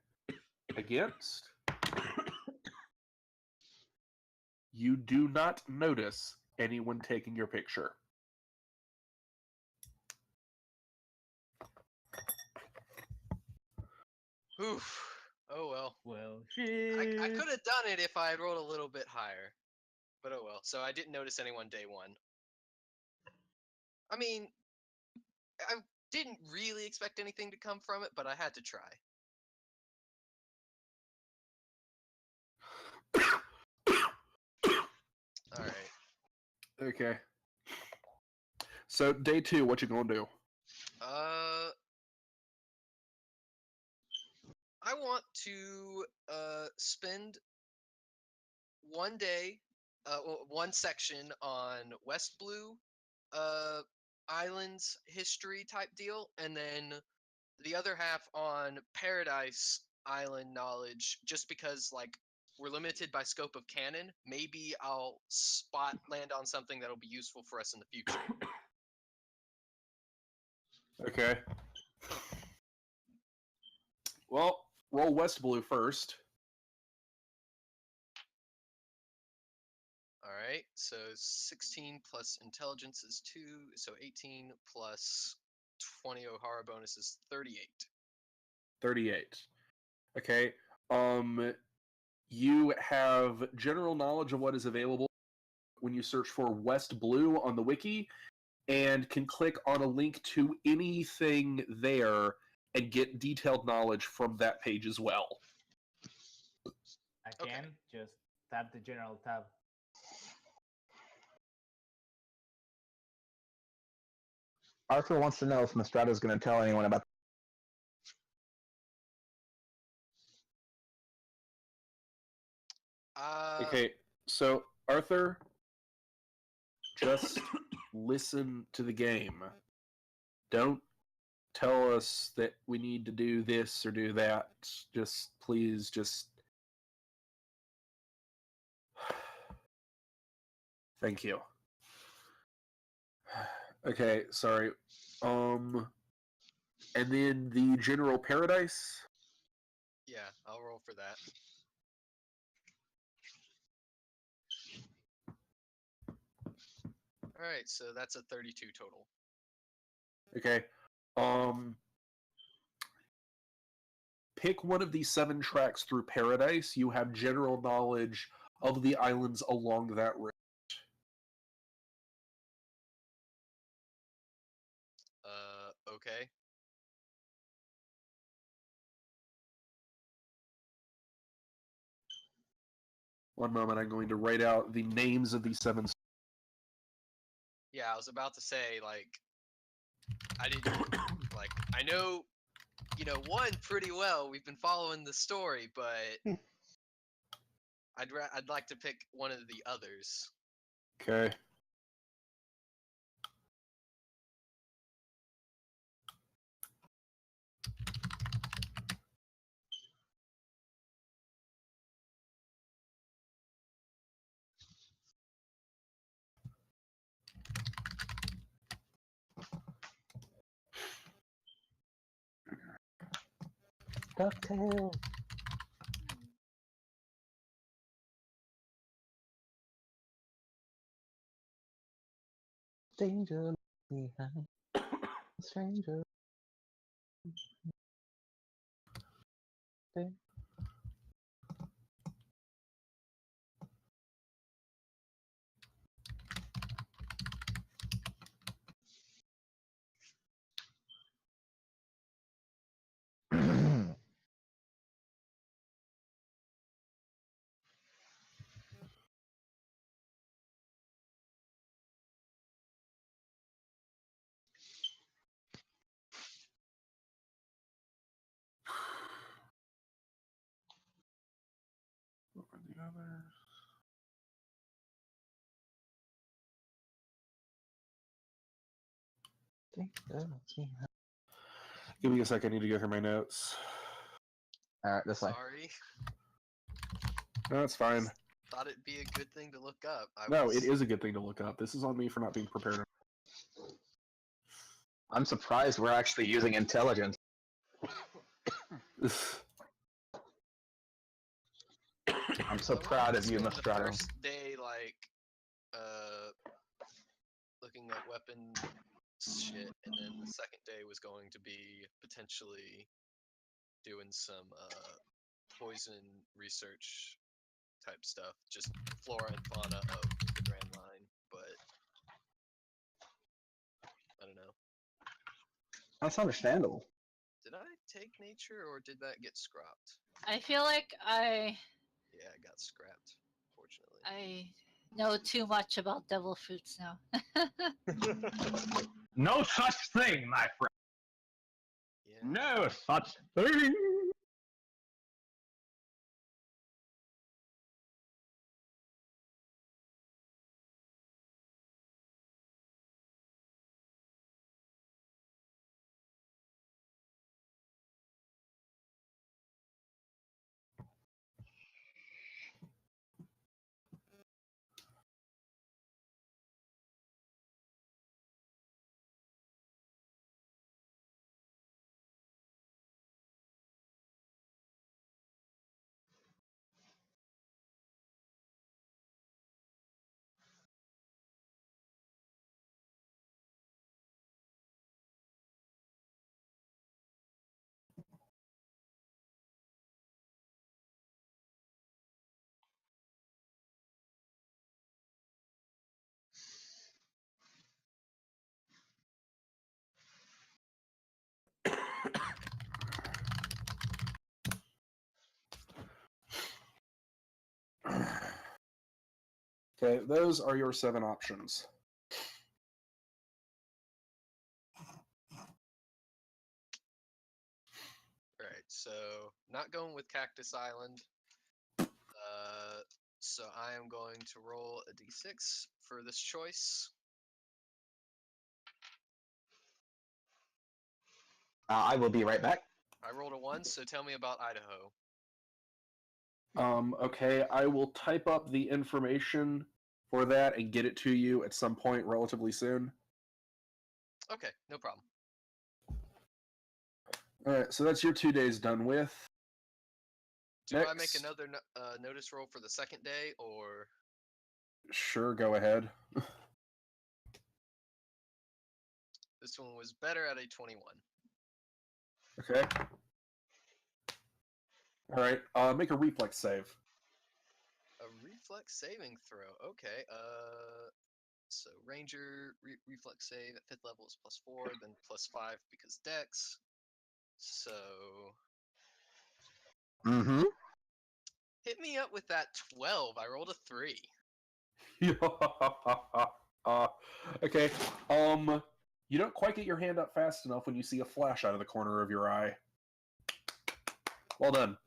Against. You do not notice anyone taking your picture. Oof. Oh well. Well, I shit. could have done it if I had rolled a little bit higher. But oh well. So I didn't notice anyone day 1. I mean, I didn't really expect anything to come from it, but I had to try. Alright. Okay. So day 2, what you gonna do? I want to spend one day, one section on West Blue Islands history type deal, and then the other half on Paradise Island knowledge, just because like we're limited by scope of canon. Maybe I'll land on something that'll be useful for us in the future. Okay. Well, roll westblue first. All right, so 16 plus intelligence is 2, so 18 plus 20 O'Hara bonus is 38. 38. Okay. You have general knowledge of what is available when you search for West Blue on the wiki, and can click on a link to anything there and get detailed knowledge from that page as well. Again, just tap the general tab. Arthur wants to know if Nostrada is going to tell anyone about. Okay, so Arthur, just listen to the game. Don't tell us that we need to do this or do that. Just please, just. Thank you. Okay, sorry. And then the General Paradise. Yeah, I'll roll for that. All right, so that's a 32 total. Okay. Pick one of these 7 tracks through Paradise. You have general knowledge of the islands along that route. Okay. One moment, I'm going to write out the names of these 7. Yeah, I was about to say, like, I didn't, like, I know, one pretty well. We've been following the story, but I'd like to pick one of the others. Okay. DuckTales. Danger behind stranger. What were the others? Give me a second. I need to go through my notes. All right, this way. Sorry. No, that's fine. Thought it'd be a good thing to look up. No, it is a good thing to look up. This is on me for not being prepared. I'm surprised we're actually using intelligence. I'm so proud of you, The Nostrado. first day, like, looking at weapon shit, and then the second day was going to be potentially doing some poison research type stuff, just flora and fauna of the Grand Line, but I don't know. That's understandable. Did I take nature or did that get scrapped? I feel like Yeah, it got scrapped, fortunately. I know too much about devil fruits now. No such thing, my friend. Yeah. No such thing. Okay, those are your 7 options. Alright, so not going with Cactus Island. So I am going to roll a d6 for this choice. I will be right back. I rolled a 1, so tell me about Idaho. Okay, I will type up the information for that and get it to you at some point relatively soon. Okay, no problem. Alright, so that's your 2 days done with. Do I make Next. another notice roll for the second day, or Sure, go ahead. this one was better at a 21? Okay. Alright, make a reflex save. A reflex saving throw. Okay. So Ranger reflex save at 5th level is +4, then +5 because Dex. So Mm-hmm. hit me up with that 12. I rolled a 3. Okay, you don't quite get your hand up fast enough when you see a flash out of the corner of your eye. Well done.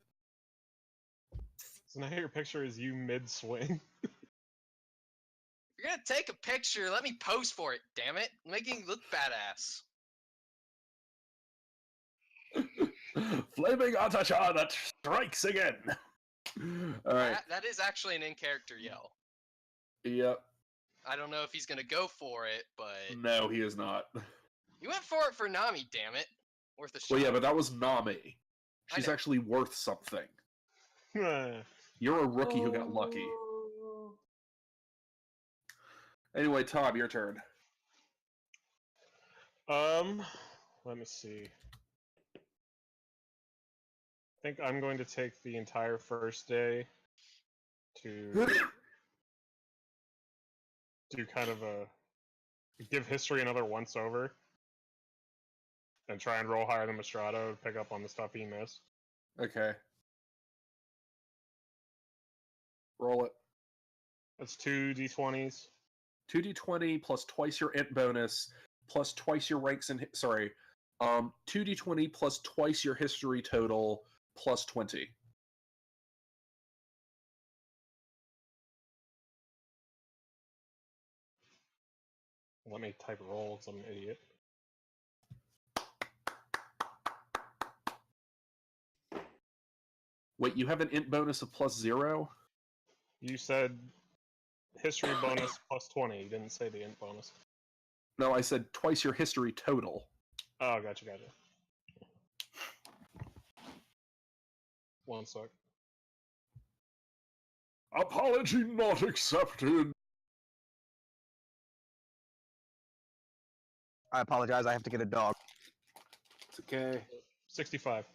So now your picture is you mid-swing. If you're gonna take a picture, let me pose for it, damn it. Making it look badass. Flaming Atacha that strikes again! Alright, That is actually an in-character yell. yep. I don't know if he's gonna go for it, but No, he is not. you went for it for Nami, damn it. Worth a shot. Well, yeah, but that was Nami. I She's know. actually worth something. You're a rookie who got lucky. Anyway, Tom, your turn. Let me see. I think I'm going to take the entire first day to do kind of a give history another once over and try and roll higher than Mastrado to pick up on the stuff he missed. Okay. Roll it. That's 2 d20s. 2d20 plus twice your int bonus plus twice your ranks in 2d20 plus twice your history total plus 20. Let me type roll, 'cause I'm an idiot. Wait, you have an int bonus of +0? You said history bonus plus 20. You didn't say the int bonus. No, I said twice your history total. Oh, gotcha. One sec. Apology not accepted. I apologize. I have to get a dog. It's okay. 65.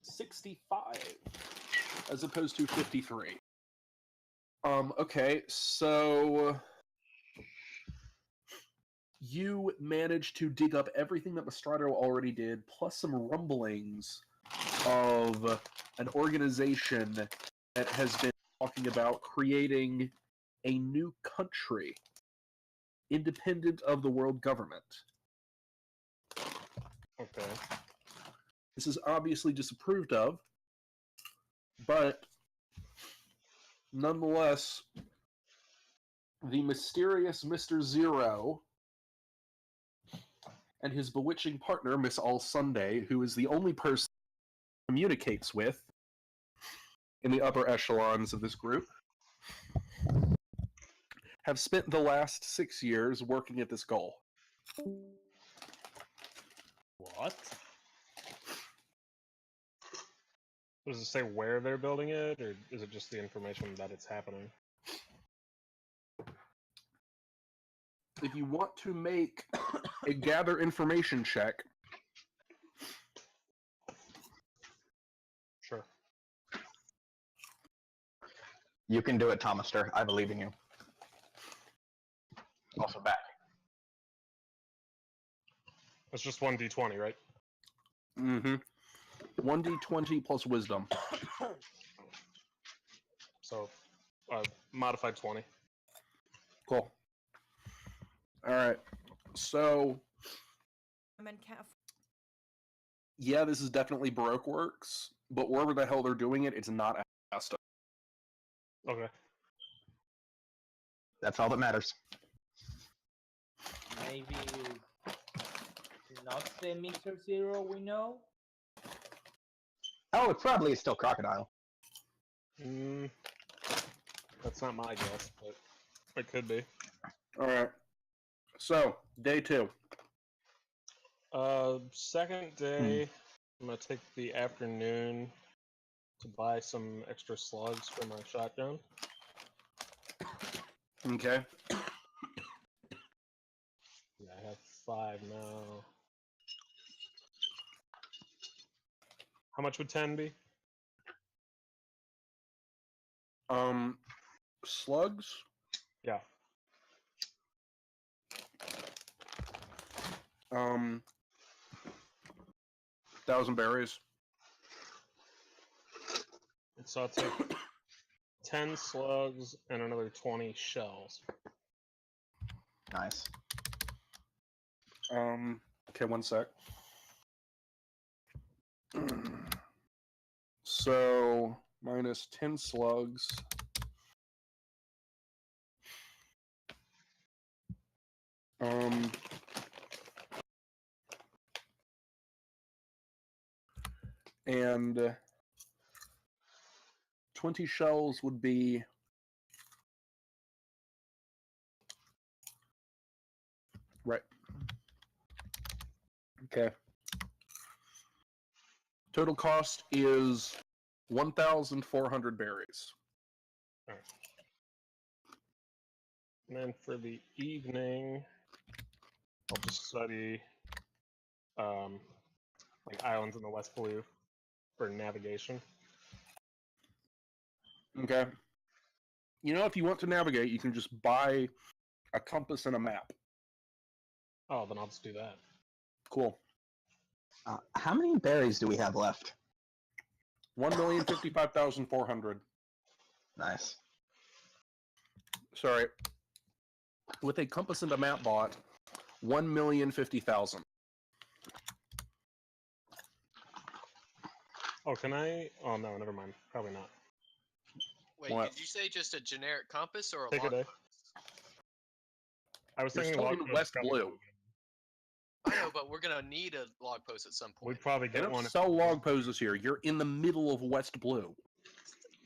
65 as opposed to 53. Okay, so you managed to dig up everything that Mastrado already did, plus some rumblings of an organization that has been talking about creating a new country independent of the world government. Okay. This is obviously disapproved of, but nonetheless, the mysterious Mr. Zero and his bewitching partner, Miss All Sunday, who is the only person he communicates with in the upper echelons of this group, have spent the last 6 years working at this goal. What? Does it say where they're building it, or is it just the information that it's happening? If you want to make a gather information check, Sure. You can do it, Thomaster. I believe in you. Also back. That's just 1 d20, right? 1d20 plus wisdom. So, modified 20. Cool. All right. So, I'm in California. yeah, this is definitely Baroque works, but wherever the hell they're doing it, it's not Asta. Okay. That's all that matters. Maybe not the Mixer Zero we know. Oh, it probably is still Crocodile. That's not my guess, but it could be. All right. So, day 2. Second day, I'm gonna take the afternoon to buy some extra slugs for my shotgun. Okay. Yeah, I have 5 now. How much would 10 be? Slugs. Yeah. 1,000 berries. So I'll take 10 slugs and another 20 shells. Nice. Okay, one sec. So, minus 10 slugs. And 20 shells would be right. Okay. Total cost is 1,400 berries. Alright. And then for the evening, I'll just study like islands in the West Blue for navigation. Okay. You know, if you want to navigate, you can just buy a compass and a map. Oh, then I'll just do that. Cool. How many berries do we have left? 1,055,400. Nice. Sorry. With a compass and a map bought, 1,050,000. Oh, can I? Oh, no, never mind. Probably not. Wait, What? did you say just a generic compass or a Take a log day. compass? I was You're thinking still log in posts West probably Blue. would- I know, but we're gonna need a log post at some point. We'd probably They get don't one. sell log poses here. You're in the middle of West Blue.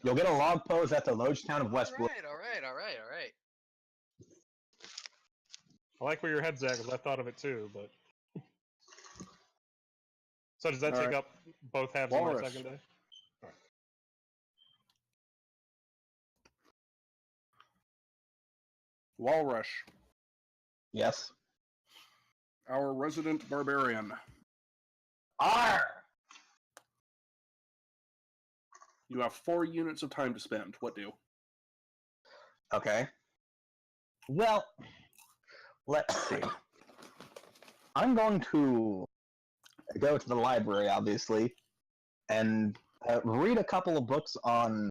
You'll get a log pose at the Loge town of West Blue. All right. I like where your head's at because I thought of it too, but. So does that All take right. up both halves of my Walrus. second day? Walrush, Yes. our resident barbarian. Arr! You have 4 units of time to spend. What do? Okay. Well, let's see. I'm going to go to the library, obviously, and read a couple of books on.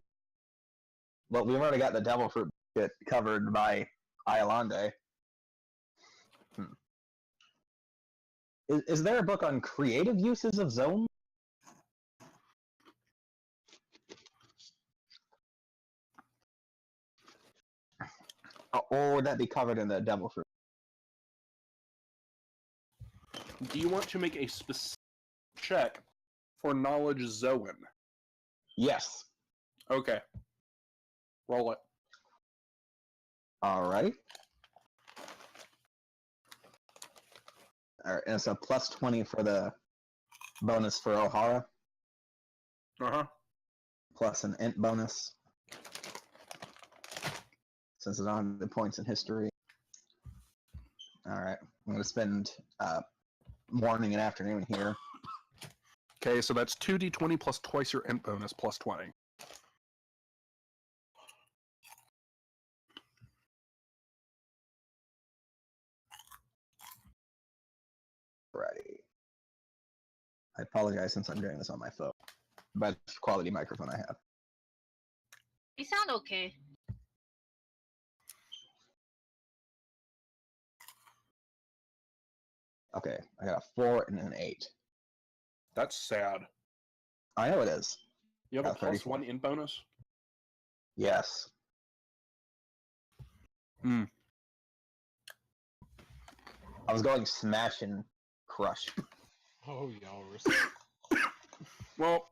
Well, we've already got the Devil Fruit bit covered by Iolande. Is there a book on creative uses of zone? Or would that be covered in the Devil Fruit? Do you want to make a specific check for knowledge Zoan? Yes. Okay. Roll it. Alright. Alright, and it's a plus 20 for the bonus for O'Hara, Uh-huh. plus an int bonus. Since it's on the points in history. Alright, I'm going to spend morning and afternoon here. Okay, so that's 2d20 plus twice your int bonus plus 20. Alrighty. I apologize since I'm doing this on my phone. But quality microphone I have. You sound okay. Okay, I got a 4 and an 8. That's sad. I know it is. You have a Got 34. +1 int bonus? Yes. Hmm. I was going smash and crush. Oh, Yalrus. Well,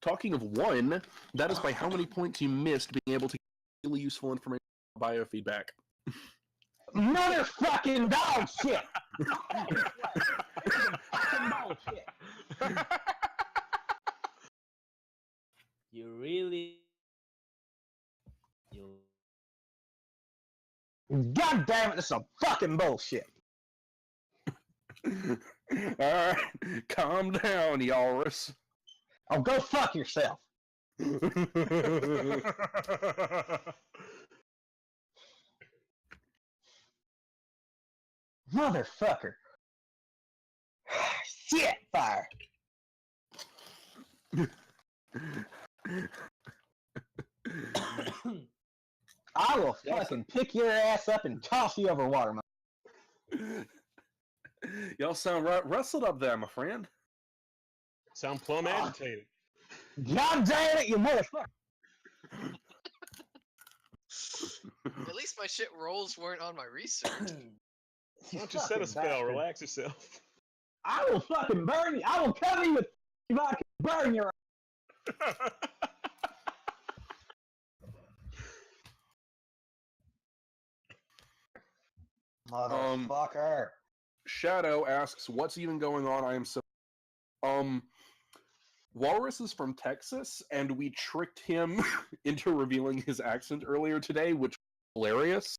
talking of 1, that is by how many points you missed being able to get really useful information about biofeedback. Motherfucking dog shit! Fucking bullshit. You really. You. God damn it, this is some fucking bullshit. Alright, calm down, Yalrus. Oh, go fuck yourself. Motherfucker. Shit, fire. I will fucking pick your ass up and toss you over water. Y'all sound right rustled up there, my friend. Sound plumb agitated. God damn it, you motherfucker. At least my shit rolls weren't on my research. Why don't you set a spell? Relax yourself. I will fucking burn you. I will cover you with if I can burn your motherfucker. Shadow asks, "What's even going on?" I am so. Walrus is from Texas, and we tricked him into revealing his accent earlier today, which was hilarious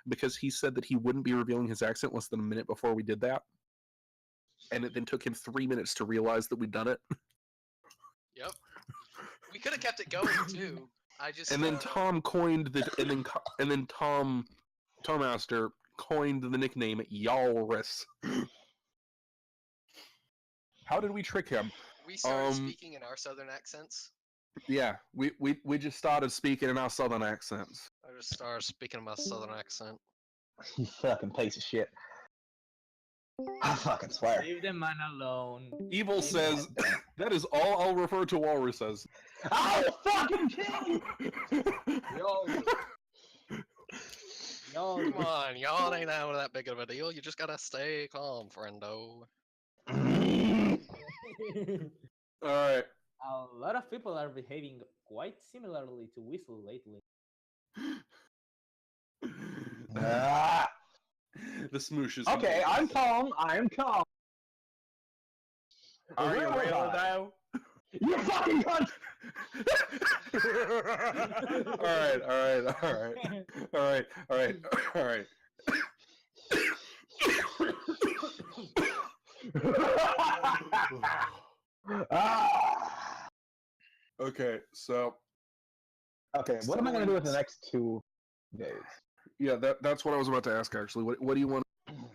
because he said that he wouldn't be revealing his accent less than a minute before we did that, and it then took him 3 minutes to realize that we'd done it. Yep. We could have kept it going too. I just. And then Tom coined the, and then Tom Master coined the nickname Yalrus. How did we trick him? We started speaking in our southern accents. Yeah, we just started speaking in our southern accents. I just started speaking in my southern accent. You fucking piece of shit. I fucking swear. Leave the man alone. Evil says, that is all I'll refer to Walrus as. I will fucking kill you! Yo, Come on, y'all ain't that big of a deal. You just gotta stay calm, friendo. Alright. a lot of people are behaving quite similarly to Whistle lately. Ah. The smoosh is Okay, I'm calm. I'm calm. Are you Where was real I? though? You fucking cunt! Alright. Ah. Okay, so Okay, what am I gonna do with the next 2 days? yeah, that's what I was about to ask actually. What do you want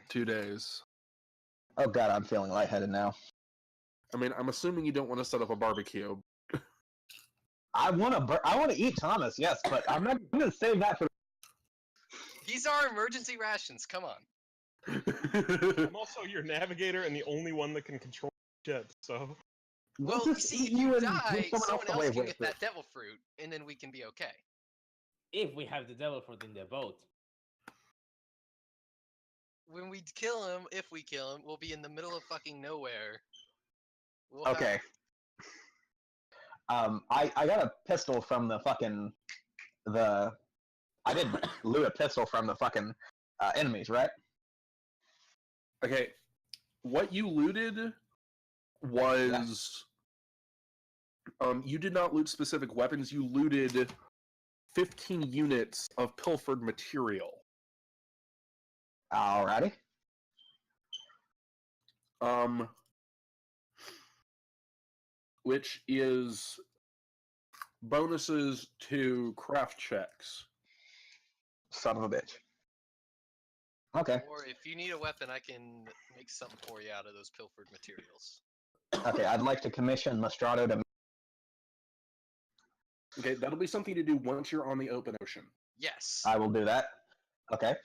2 days? Oh god, I'm feeling lightheaded now. I mean, I'm assuming you don't want to set up a barbecue. I want to eat Thomas, yes, but I'm not gonna save that for. He's our emergency rations. Come on. I'm also your navigator and the only one that can control shit, so... Well, you see, if you die, someone else can get that devil fruit, and then we can be okay. If we have the devil fruit in the boat. When we kill him, if we kill him, we'll be in the middle of fucking nowhere. We'll Okay. I got a pistol from the fucking I did loot a pistol from the fucking enemies, right? Okay, what you looted was you did not loot specific weapons. You looted 15 units of pilfered material. Alrighty. Which is bonuses to craft checks. Son of a bitch. Okay. Or if you need a weapon, I can make something for you out of those pilfered materials. Okay, I'd like to commission Mastrado to. Okay, that'll be something to do once you're on the open ocean. Yes. I will do that. Okay.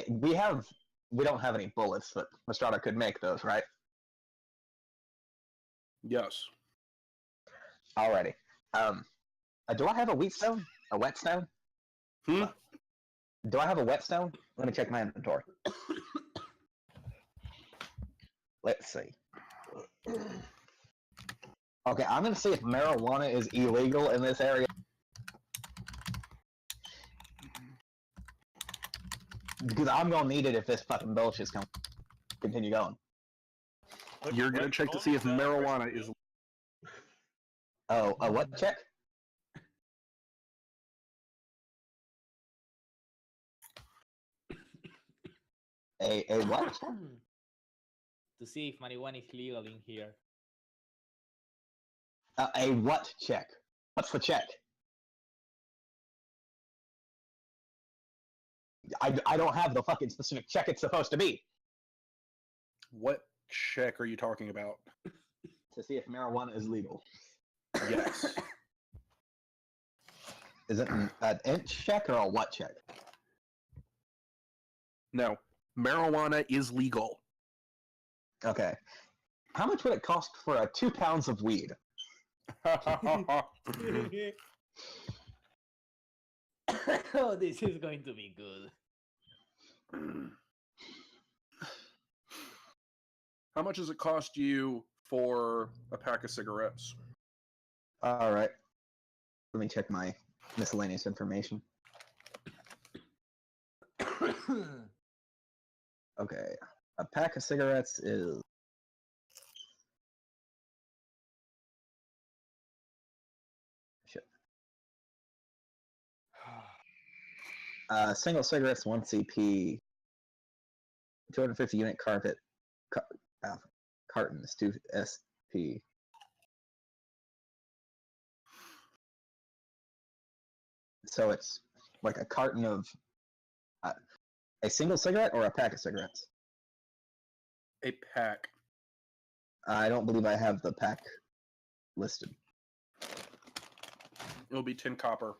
We don't have any bullets, but Mastrada could make those, right? Yes. Alrighty. Do I have a wheatstone? A whetstone? Hmm? Do I have a whetstone? Let me check my inventory. Let's see. Okay, I'm gonna see if marijuana is illegal in this area. Because I'm gonna need it if this fucking bullshit's gonna continue going. You're gonna check to see if marijuana is. Oh, a what check? A what? To see if marijuana is legal in here. A what check? What's the check? I don't have the fucking specific check it's supposed to be. What check are you talking about? To see if marijuana is legal. Yes. Is it an inch check or a what check? No. Marijuana is legal. Okay. How much would it cost for 2 pounds of weed? Oh, this is going to be good. How much does it cost you for a pack of cigarettes? Alright. Let me check my miscellaneous information. Okay. A pack of cigarettes is... Shit. Single cigarettes, 1 CP. 250 unit carpet. Cartons, 2 SP. So it's like a carton of a single cigarette or a pack of cigarettes? A pack. I don't believe I have the pack listed. It'll be 10 copper.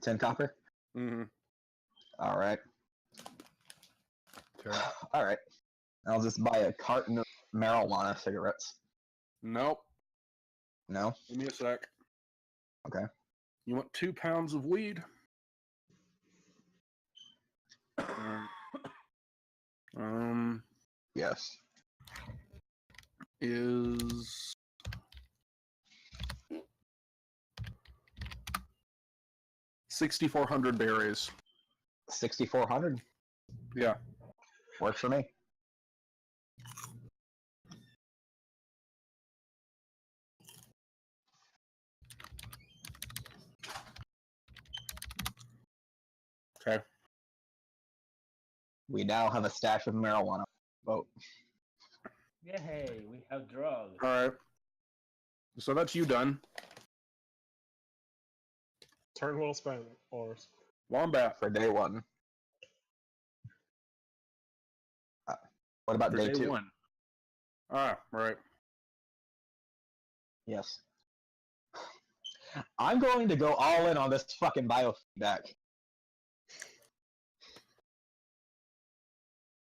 10 copper? Mm-hmm. Alright. Okay. Alright. I'll just buy a carton of marijuana cigarettes. Nope. No? Give me a sec. Okay. You want 2 pounds of weed? Yes. Is 6,400 berries. 6,400? Yeah. Works for me. Okay. We now have a stash of marijuana. Vote. Yay, we have drugs. All right. So that's you done. Turn well spent, Oars. Wombat. For day 1. What about For day 2? 1. Ah, right. Yes. I'm going to go all in on this fucking biofeedback.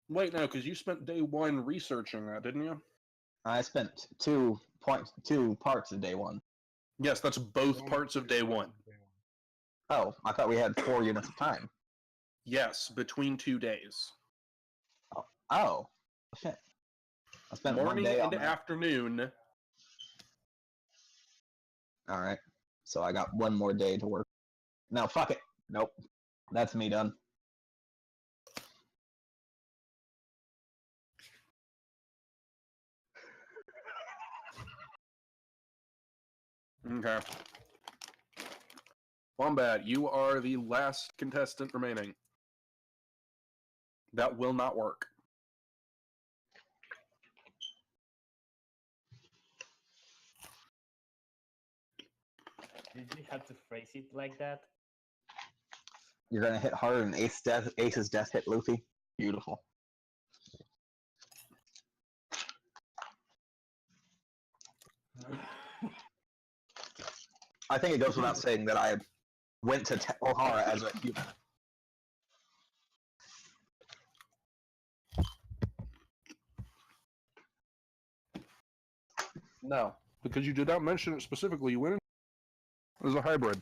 Wait, no, because you spent day 1 researching that, didn't you? I spent 2 parts of day 1. Yes, that's both parts of day 1. Oh, I thought we had 4 units of time. Yes, between 2 days. Oh, shit. I spent Morning 1 day on and that. afternoon. Alright. So I got 1 more day to work. No, fuck it. Nope. That's me done. Okay. Wombat, you are the last contestant remaining. That will not work. Did you have to phrase it like that? You're gonna hit harder than Ace's death hit Luffy? Beautiful. I think it goes without saying that I went to Ohara as a human. No, because you did not mention it specifically. You went in as a hybrid.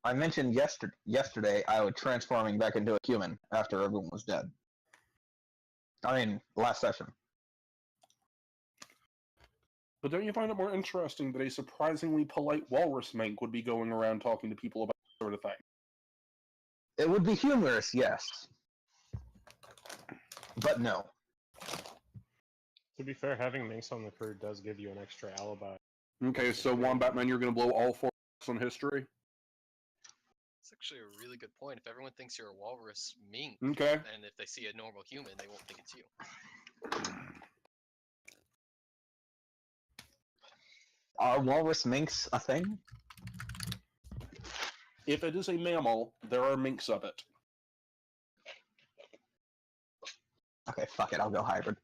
I mentioned yesterday I was transforming back into a human after everyone was dead. I mean, last session. But don't you find it more interesting that a surprisingly polite walrus mink would be going around talking to people about that sort of thing? It would be humorous, yes. But no. To be fair, having minks on the crew does give you an extra alibi. Okay, so Wombat Man, you're going to blow all 4 on history? It's actually a really good point. If everyone thinks you're a walrus mink, Okay. and if they see a normal human, they won't think it's you. Are walrus minks a thing? If it is a mammal, there are minks of it. Okay, fuck it, I'll go hybrid.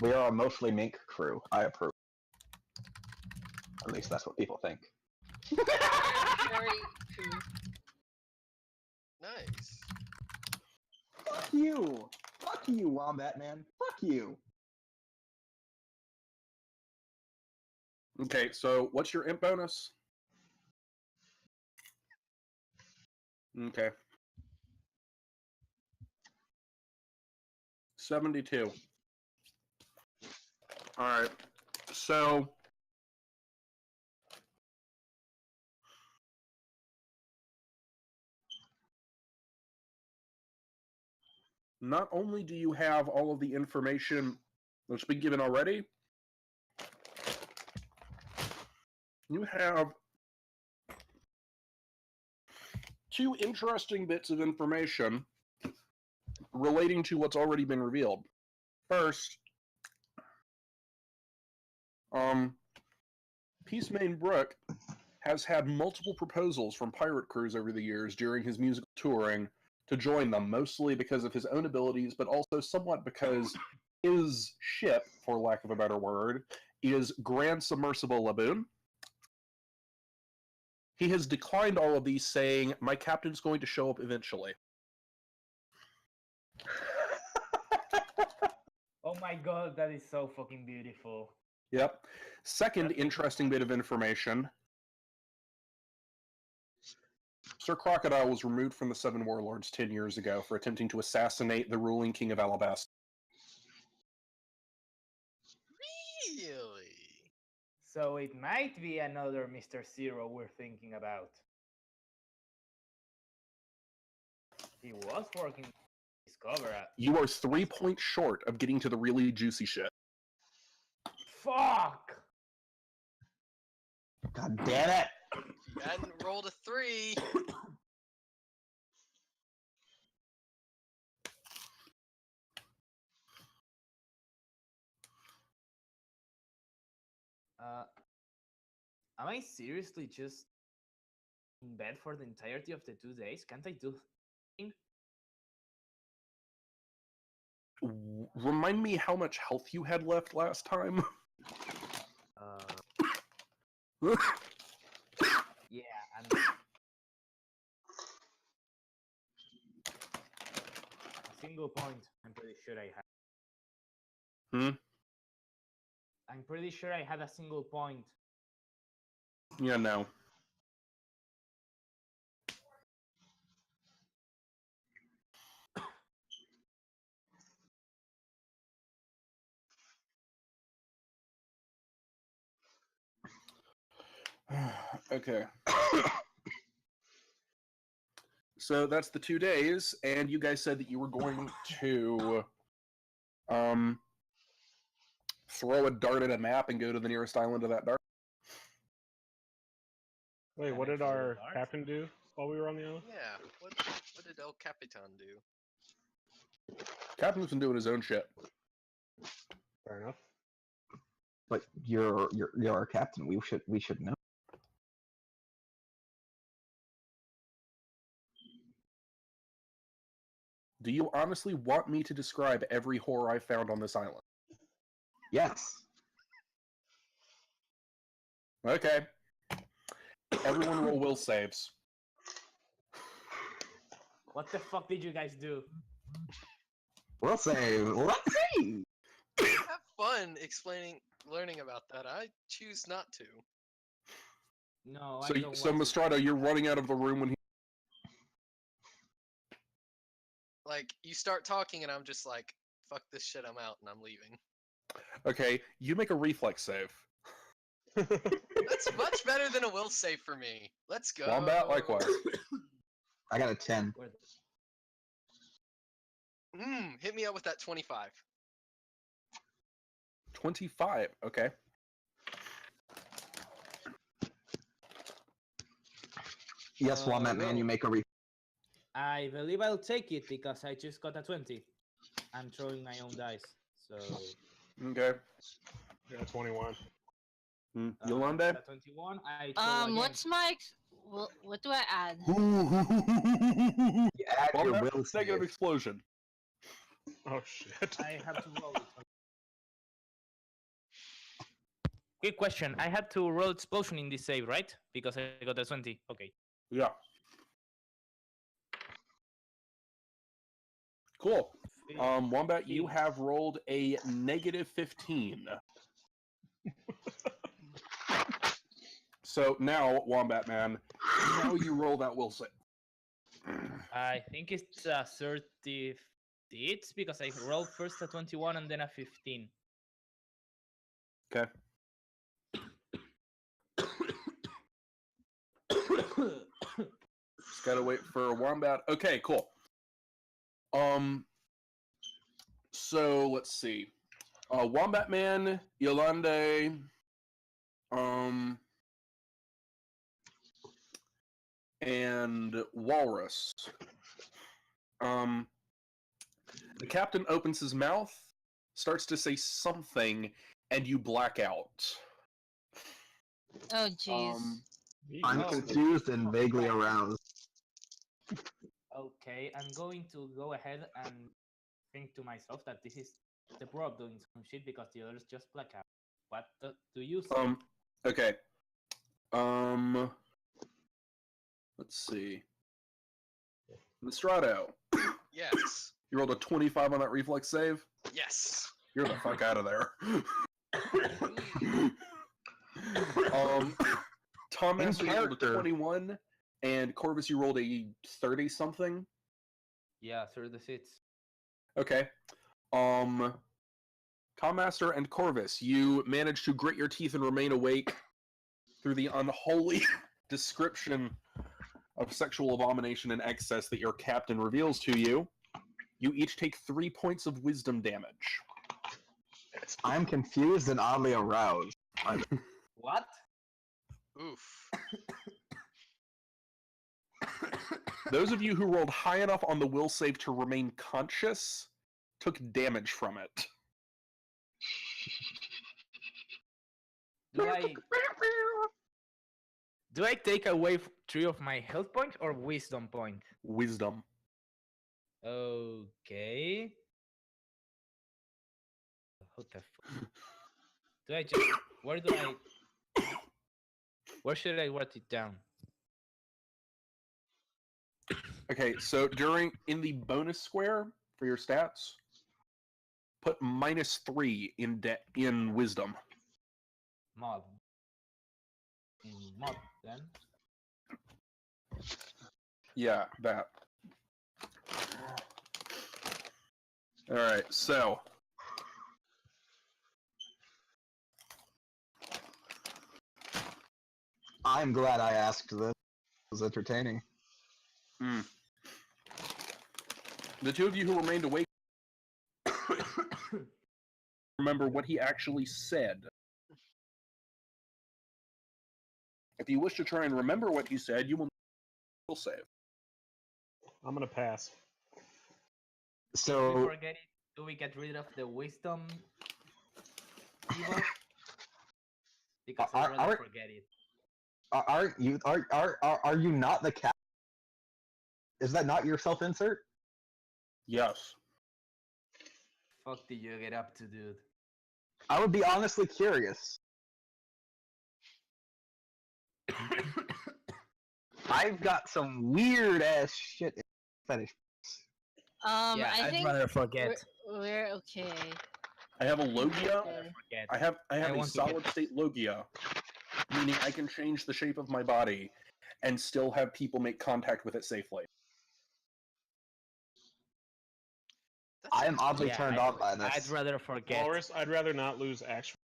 We are a mostly mink crew. I approve. At least that's what people think. Very true. Nice. Fuck you! Fuck you, Wombat Man. Fuck you! Okay, so what's your imp bonus? Okay. 72. Alright. So not only do you have all of the information that's been given already, you have 2 interesting bits of information relating to what's already been revealed. First, Peacemain Brook has had multiple proposals from pirate crews over the years during his musical touring to join them, mostly because of his own abilities, but also somewhat because his ship, for lack of a better word, is Grand Submersible Laboon. He has declined all of these, saying, "My captain's going to show up eventually." Oh my god, that is so fucking beautiful. Yep. Second interesting bit of information. Sir Crocodile was removed from the Seven Warlords 10 years ago for attempting to assassinate the ruling king of Alabasta. Really? So it might be another Mr. Zero we're thinking about. He was working to discover it. You are 3 points short of getting to the really juicy shit. Fuck! God damn it! If you hadn't rolled a 3, Am I seriously just in bed for the entirety of the 2 days? Can't I do things? Remind me how much health you had left last time. Yeah, and a single point. I'm pretty sure I had. Hmm? I'm pretty sure I had a single point. Yeah, no. Okay. So that's the 2 days, and you guys said that you were going to throw a dart at a map and go to the nearest island of that dart. Wait, what did our captain do while we were on the island? yeah. What did El Capitan do? Captain's been doing his own shit. Fair enough. But you're our captain. We should know. Do you honestly want me to describe every horror I found on this island? Yes. Okay. Everyone roll will saves. What the fuck did you guys do? We'll say, let's see. Have fun learning about that. I choose not to. No, So, I don't so want to. Mastrado, you're running out of the room when he. Like, you start talking, and I'm just like, fuck this shit, I'm out, and I'm leaving. Okay, you make a reflex save. That's much better than a will save for me. Let's go. Wombat, likewise. I got a 10. Hit me up with that 25. 25. Okay. Yes, Wombat Man, well, you make a I believe I'll take it because I just got a 20. I'm throwing my own dice, so. Okay. Yeah, 21. Yolande? A 21. I throw again. What's my what do I add? You add your Wombat, will negative save. explosion. Oh shit. I have to roll it. Quick question. I had to roll explosion in this save, right? Because I got a 20. Okay. Yeah. Cool. Wombat, you have rolled a negative 15. So now, Wombat Man, now you roll that will save. I think it's 30 hits because I rolled first a 21 and then a 15. Okay. Just gotta wait for a Wombat. Okay, cool. So let's see. Wombat Man, Yolande, and Walrus. The captain opens his mouth, starts to say something, and you black out. Oh jeez. I'm confused and vaguely aroused. Okay, I'm going to go ahead and think to myself that this is the prop doing some shit because the others just black out. What do you say? Okay. Let's see. Mastrado, Yes. you rolled a 25 on that reflex save? Yes. You're the fuck out of there. Tom Master rolled a 21, and Corvus, you rolled a 30-something? Yeah, 36. Okay. Tom Master and Corvus, you managed to grit your teeth and remain awake through the unholy description of sexual abomination and excess that your captain reveals to you. You each take 3 points of wisdom damage. I'm confused and oddly aroused. What? Oof. Those of you who rolled high enough on the will save to remain conscious took damage from it. Do I take away 3 of my health points or wisdom point? Wisdom. Okay. What the fuck? Do I just where should I write it down? Okay, so in the bonus square for your stats, put -3 in wisdom. Mod. Mod then. Yeah, that. Alright, so. I'm glad I asked this. It was entertaining. The two of you who remained awake remember what he actually said. If you wish to try and remember what he said, you will save. I'm gonna pass. So Do we forget it? Do we get rid of the wisdom evil? Because I'd rather forget it. are you not the cat? Is that not your self-insert? Yes. Fuck did you get up to, dude? I would be honestly curious. I've got some weird ass shit. finish. Yeah, I I'd think rather forget. we're okay. I have a Logia. Forget. I have I a want to get solid state Logia, meaning I can change the shape of my body and still have people make contact with it safely. That's I am oddly Yeah, turned on by this. I'd rather forget. Walrus, I'd rather not lose actual.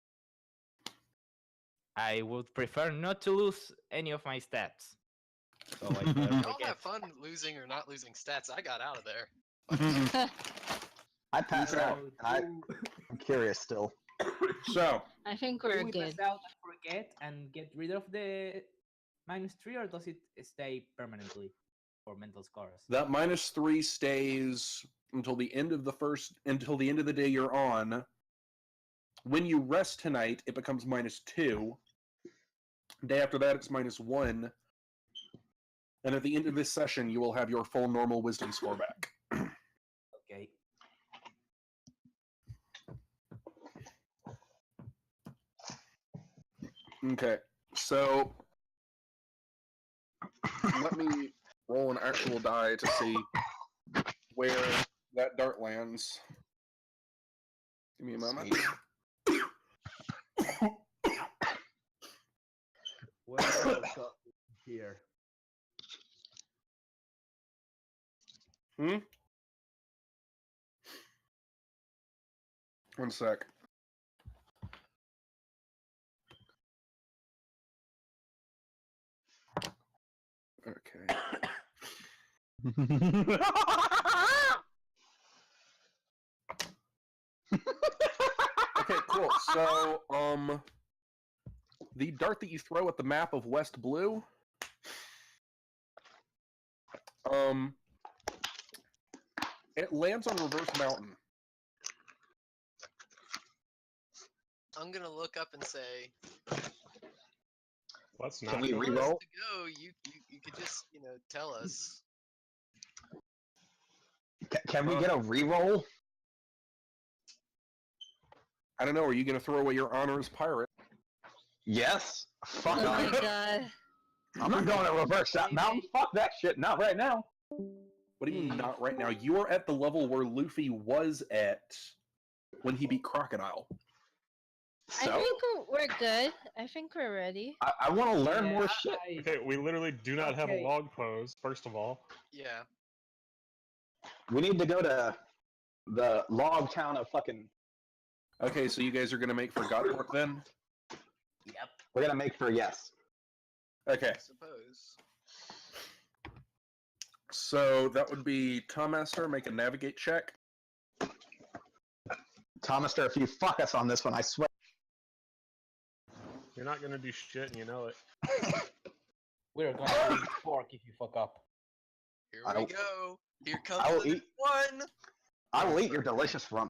I would prefer not to lose any of my stats. So I'd rather Y'all forget. have fun losing or not losing stats. I got out of there. I passed Okay. out. I'm curious still. So, I think Do we're we good. pass out and forget and get rid of the -3, or does it stay permanently for mental scars? that -3 stays until the end of the day you're on. When you rest tonight, it becomes -2. Day after that, it's -1. And at the end of this session, you will have your full normal wisdom score back. Okay. Okay, so let me roll an actual die to see where that dart lands. Give me a moment. Where are we here? One sec. Okay. Okay, cool. So, the dart that you throw at the map of West Blue, it lands on Reverse Mountain. I'm gonna look up and say, Let's Can not. we if you want us reroll? to go, you could just tell us. Can we get a reroll? I don't know, are you going to throw away your honor as pirate? Yes. Fuck Oh my it. god. I'm not going to reverse that mountain. Fuck that shit. Not right now. What do you mean, not right now? You are at the level where Luffy was at when he beat Crocodile. I So think we're good. I think we're ready. I want to learn more shit. Okay, we literally do not have a Okay. log pose. First of all, Yeah. We need to go to the log town of fucking. Okay, so you guys are going to make for Godport then? Yep. We're gonna make for yes. Okay, I suppose. so that would be Tom Master, make a navigate check. Thomaster, if you fuck us on this one, I swear. you're not gonna do shit, and you know it. We're going to eat pork if you fuck up. Here I we don't- go. Here comes I will the eat. one. I will eat your delicious rump.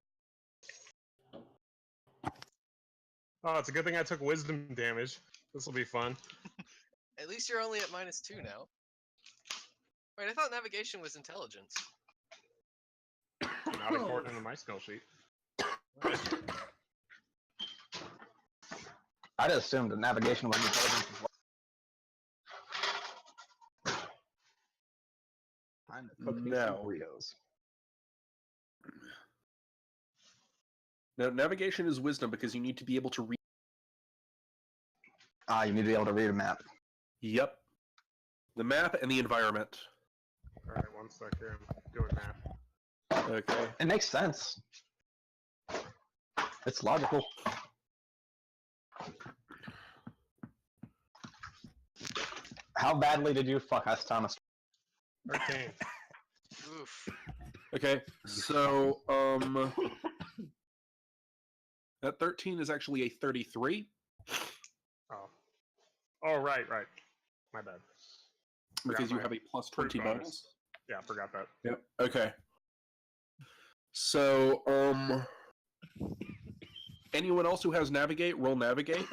Oh, it's a good thing I took wisdom damage. This will be fun. At least you're only at -2 now. Wait, I thought navigation was intelligence. Not according to my skill sheet. I just assumed the navigation was intelligence as well. Time to cook me some No. burritos. No, navigation is wisdom because you need to be able to read. Ah, you need to be able to read a map. Yep. The map and the environment. Alright, one sec here. I'm doing math. Okay. It makes sense. It's logical. How badly did you fuck us, Thomas? Hurricane. Oof. Okay, so, that 13 is actually a 33. Oh. Oh, right. My bad. Because you my have a plus proof 20 bonus. Yeah, I forgot that. Yep. Okay. So, anyone else who has navigate, roll navigate.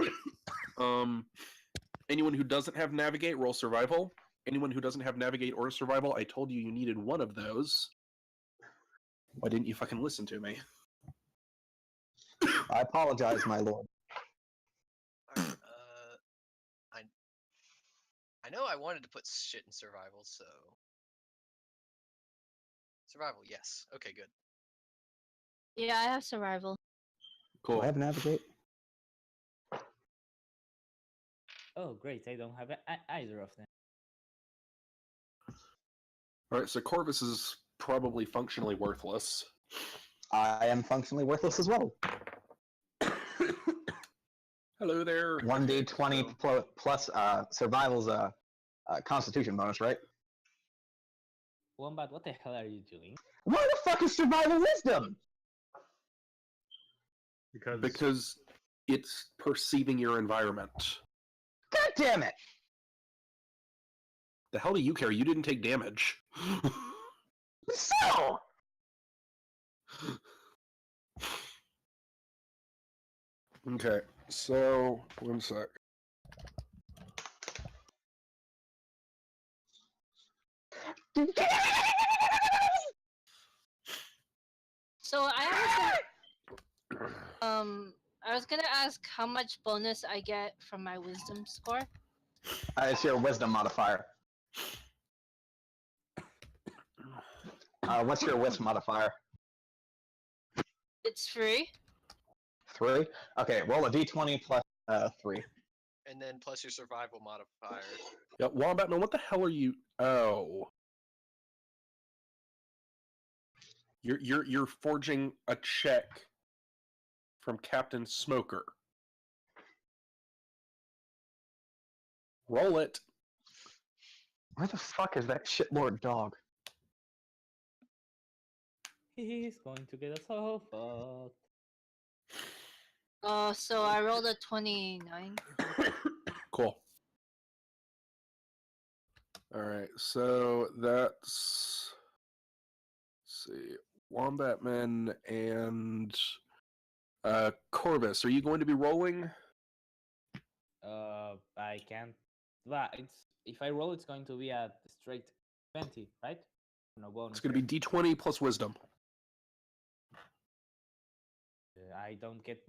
Anyone who doesn't have navigate, roll survival. Anyone who doesn't have navigate or survival, I told you needed one of those. Why didn't you fucking listen to me? I apologize, my lord. Alright, I know I wanted to put shit in survival, so Survival, yes. Okay, good. Yeah, I have survival. Cool. Do I have navigate? Oh, great! I don't have either of them. All right, so Corvus is probably functionally worthless. I am functionally worthless as well. Hello there. 1d20 plus survival's constitution bonus, right? Wombat, what the hell are you doing? Why the fuck is survival wisdom? Because it's perceiving your environment. God damn it! The hell do you care? You didn't take damage. So! Okay, so one sec. So I was gonna ask how much bonus I get from my wisdom score. It's your wisdom modifier. What's your wisdom modifier? It's free. 3? Okay, roll a d20 plus 3. And then plus your survival modifier. Yeah, Wombat Man, what the hell are you? Oh, you're forging a check from Captain Smoker. Roll it. Where the fuck is that shitlord dog? He's going to get us all fucked. So I rolled a 29. Cool. All right, so that's, let's see, Wombat Man and Corvus. Are you going to be rolling? I can't. Well, if I roll, it's going to be a straight 20, right? No bonus. It's going to be D20 plus Wisdom. I don't get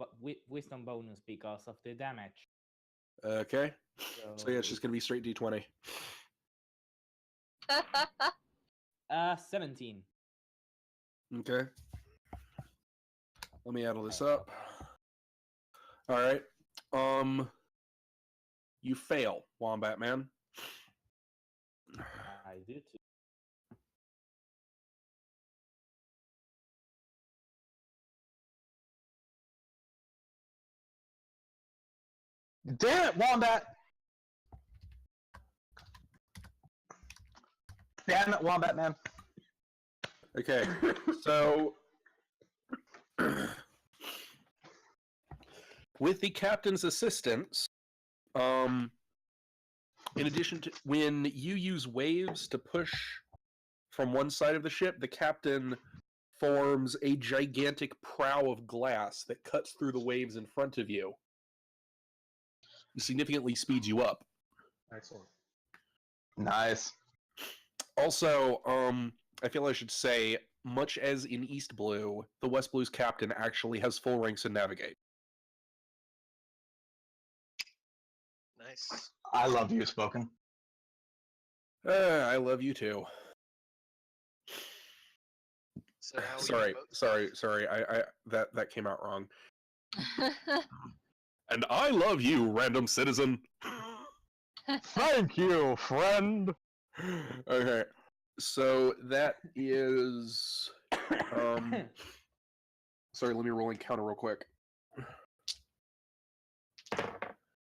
wisdom bonus because of the damage. Okay. So yeah, it's just going to be straight D20. 17. Okay. Let me add all this up. All right. You fail, Wombat Man. I do too. Damn it, Wombat! Damn it, Wombat Man. Okay. So with the captain's assistance, in addition to when you use waves to push from one side of the ship, the captain forms a gigantic prow of glass that cuts through the waves in front of you. It significantly speeds you up. Excellent. Nice. Also, I feel I should say, much as in East Blue, the West Blue's captain actually has full ranks in Navigate. Nice. I love you, Spoken. I love you too. So now we Sorry, both sorry. I that came out wrong. And I love you, random citizen. Thank you, friend. Okay, so that is. Sorry, let me roll encounter real quick.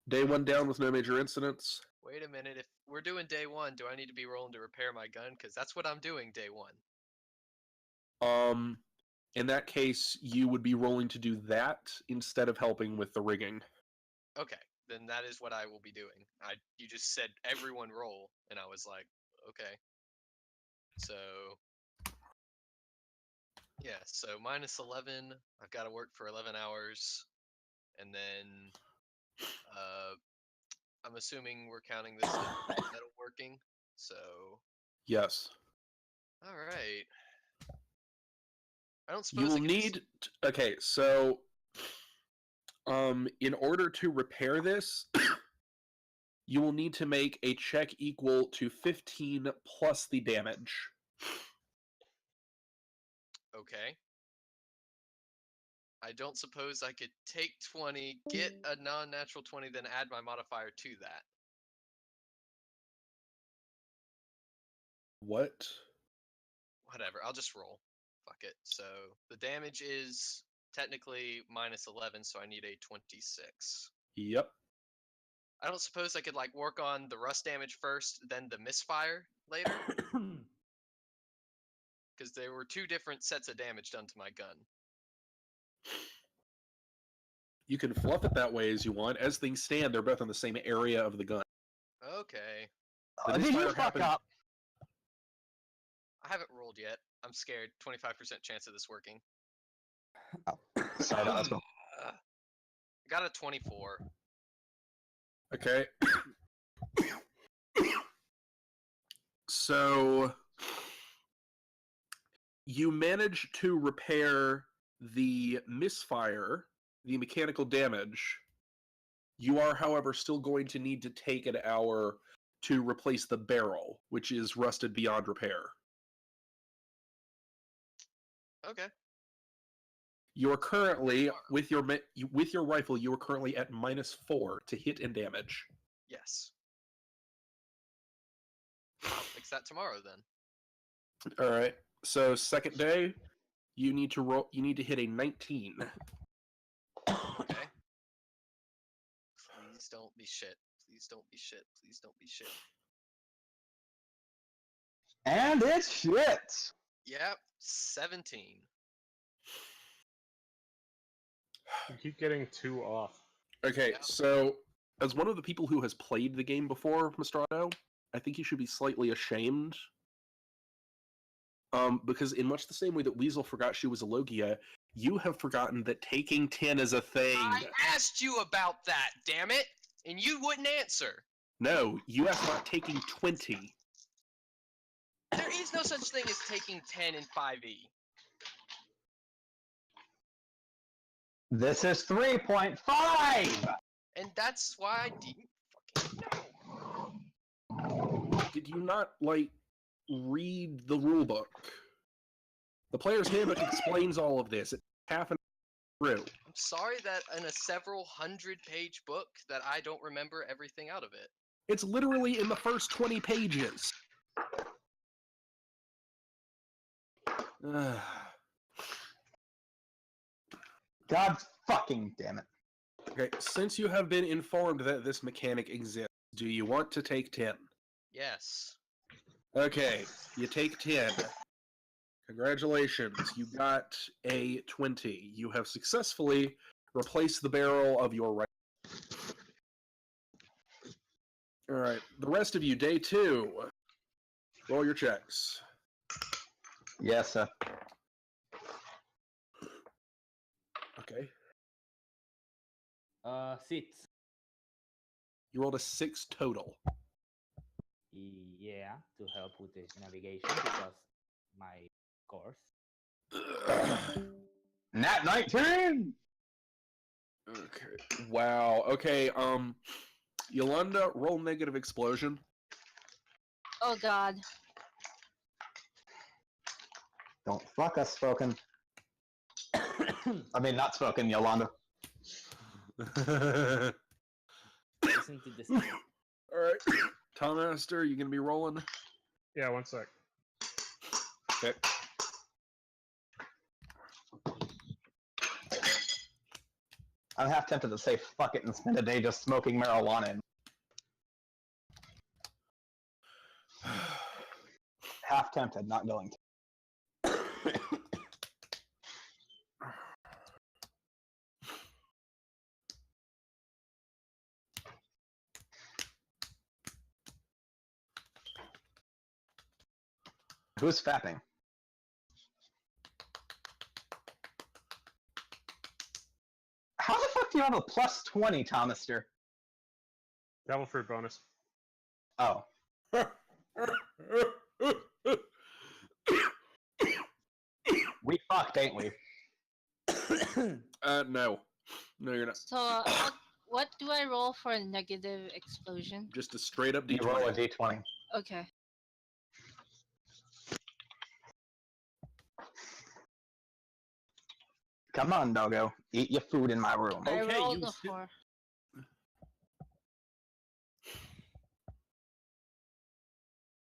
Day 1 down with no major incidents. Wait a minute. If we're doing day 1, do I need to be rolling to repair my gun? Because that's what I'm doing day 1. In that case, you would be rolling to do that instead of helping with the rigging. Okay, then that is what I will be doing. You just said everyone roll, and I was like, okay. So yeah, so minus 11. I've got to work for 11 hours, and then I'm assuming we're counting this as metalworking. So Yes. all right. I don't You suppose will need. Okay, so in order to repair this, you will need to make a check equal to 15 plus the damage. Okay. I don't suppose I could take 20, get a non-natural 20, then add my modifier to that. What? Whatever, I'll just roll. Fuck it. So the damage is technically minus 11, so I need a 26. Yep. I don't suppose I could like work on the rust damage first, then the misfire later? Because there were 2 different sets of damage done to my gun. You can fluff it that way as you want. As things stand, they're both in the same area of the gun. Okay. The Did you misfire fuck happened- up? I haven't rolled yet. I'm scared. 25% chance of this working. Sorry, let's go. I got a 24. Okay. So you manage to repair the misfire, the mechanical damage. You are, however, still going to need to take an hour to replace the barrel, which is rusted beyond repair. Okay. You are currently, with your rifle, you are currently at -4 to hit and damage. Yes. I'll fix that tomorrow then. All right. So second day, you need to roll. You need to hit a 19. Okay. Please don't be shit. Please don't be shit. Please don't be shit. And it's shit! Yep. 17. You keep getting 2 off. Okay, Yeah. so as one of the people who has played the game before, Mastrado, I think you should be slightly ashamed. Because in much the same way that Weasel forgot she was a Logia, you have forgotten that taking 10 is a thing. I asked you about that, damn it! And you wouldn't answer. No, you asked about taking 20. There is no such thing as taking 10 in 5e. This is 3.5! And that's why I didn't fucking know. Did you not, like, read the rulebook? The player's handbook explains all of this. It's half an hour through. I'm sorry that in a several 100-page book that I don't remember everything out of it. It's literally in the first 20 pages. God fucking damn it. Okay, since you have been informed that this mechanic exists, do you want to take 10? Yes. Okay, you take 10. Congratulations, you got a 20. You have successfully replaced the barrel of your rifle. Alright, the rest of you, day 2. Roll your checks. Yes, sir. Okay. 6. You rolled a 6 total. Yeah, to help with the navigation because my course. Nat 19! Okay. Wow. Okay, Yolanda, roll negative explosion. Oh god. Don't fuck us, Spoken. I mean, not Spoken, Yolanda. Isn't it the same? Alright. Tom Master, you gonna be rolling? Yeah, 1 sec. Okay. I'm half tempted to say fuck it and spend a day just smoking marijuana. Half tempted, not going to. Who's fapping? How the fuck do you have a plus 20, Thomaster? Devil fruit bonus. Oh. We fucked, ain't we? No. No, you're not. So, what do I roll for a negative explosion? Just a straight up You roll a D20. d20. Okay. Come on, doggo. Eat your food in my room. I Okay, rolled you a si- 4.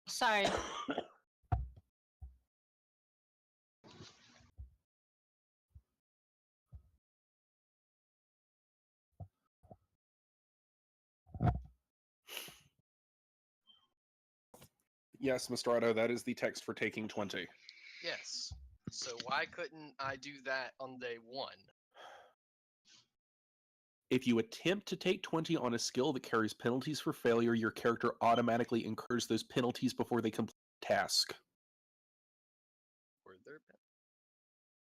Sorry. Yes, Mr. Otto, that is the text for taking 20. Yes. So why couldn't I do that on day 1? If you attempt to take 20 on a skill that carries penalties for failure, your character automatically incurs those penalties before they complete the task. Were there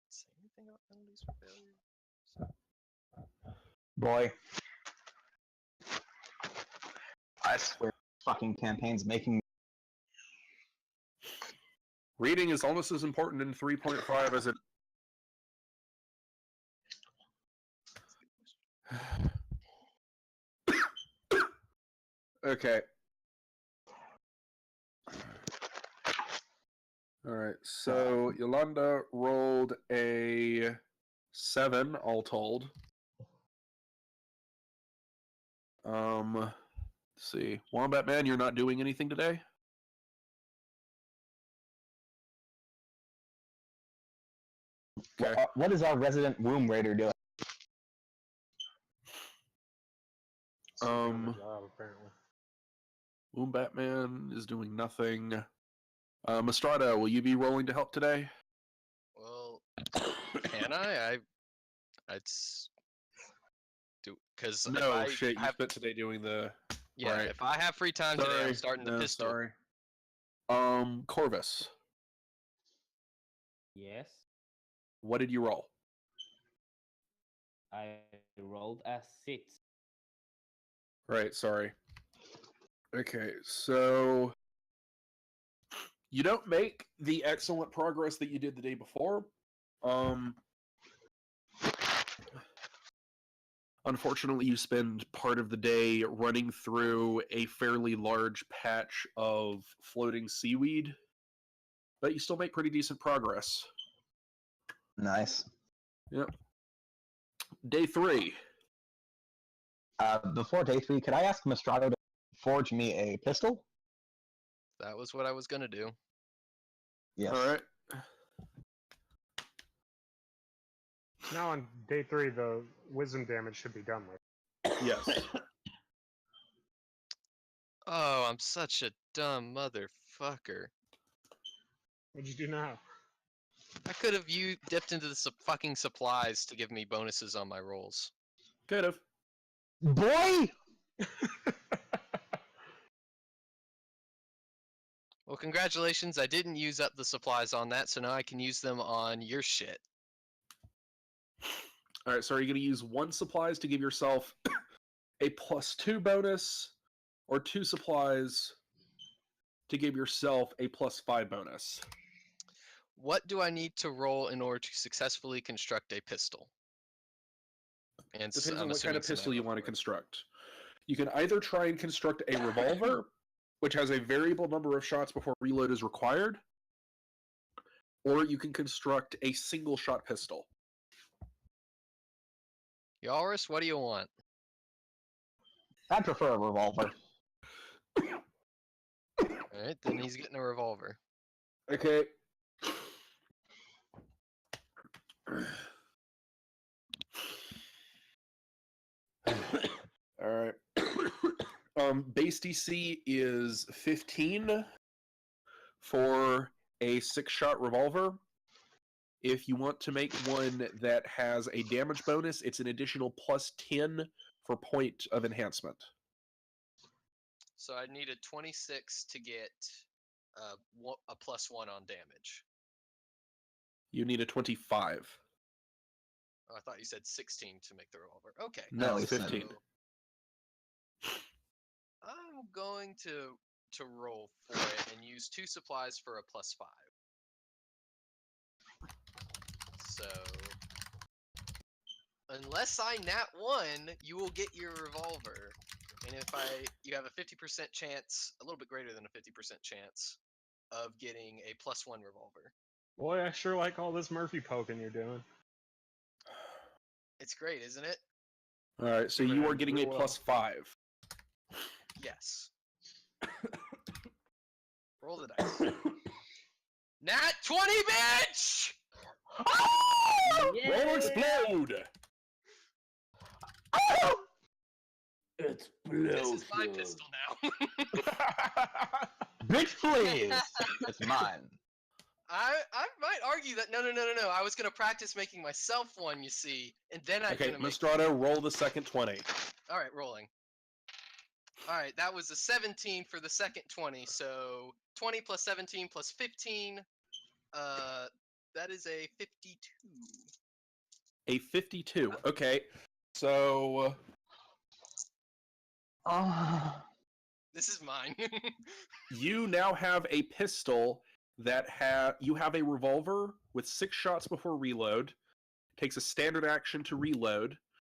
say anything about penalties for failure? Boy. I swear, fucking campaign's making. Reading is almost as important in 3.5 as it. Okay. Alright, so Yolanda rolled a 7, all told. Let's see. Wombat Man, you're not doing anything today? Okay. What is our resident womb raider doing? Still doing the job, apparently. Wombat Man is doing nothing. Mastrada, will you be rolling to help today? Well, can I? I'd do because if No, I shit, you have, spent today doing the... yeah, right. if I have free time today, I'm starting the pistol. Sorry. Corvus, Yes, what did you roll? I rolled a 6. Right, sorry. Okay, so... You don't make the excellent progress that you did the day before. Unfortunately, you spend part of the day running through a fairly large patch of floating seaweed, but you still make pretty decent progress. Nice. Yep. Day 3. Before day 3, could I ask Mastrado to forge me a pistol? That was what I was gonna do. Yes. All right. Now on day 3, the wisdom damage should be done with. Yes. Oh, I'm such a dumb motherfucker. What'd you do now? I could have dipped into the fucking supplies to give me bonuses on my rolls. Could have. Boy! Well, congratulations, I didn't use up the supplies on that, so now I can use them on your shit. All right, so are you going to use 1 supplies to give yourself a +2 bonus, or 2 supplies to give yourself a +5 bonus? What do I need to roll in order to successfully construct a pistol? And Depends I'm on what kind of assuming pistol you scenario want to for it. construct. You can either try and construct a revolver, which has a variable number of shots before reload is required, or you can construct a single-shot pistol. Yalrus, what do you want? I prefer a revolver. Alright, then he's getting a revolver. Okay. All right. Base DC is 15 for a 6-shot revolver. If you want to make one that has a damage bonus, it's an additional +10 for point of enhancement. So I need a 26 to get a +1 on damage. You need a 25. Oh, I thought you said 16 to make the revolver. Okay. No, it's 15. So I'm going to roll for it and use 2 supplies for a +5. So unless I nat 1, you will get your revolver. And if you have a 50% chance, a little bit greater than a 50% chance of getting a +1 revolver. Boy, I sure like all this Murphy poking you're doing. It's great, isn't it? All right, so you are getting a Well. +5. Yes. Roll the dice. Nat 20, bitch! Roll explode! It's This is my pistol now. Bitch, please! It's mine. I might argue that no. I was gonna practice making myself one, you see, and then I'm Okay, gonna make. Mastrato, roll the second 20. All right, rolling. All right, that was a 17 for the second 20. So 20 plus 17 plus 15. That is a 52. A 52. Okay, so This is mine. you now have a pistol that you have a revolver with 6 shots before reload. Takes a standard action to reload.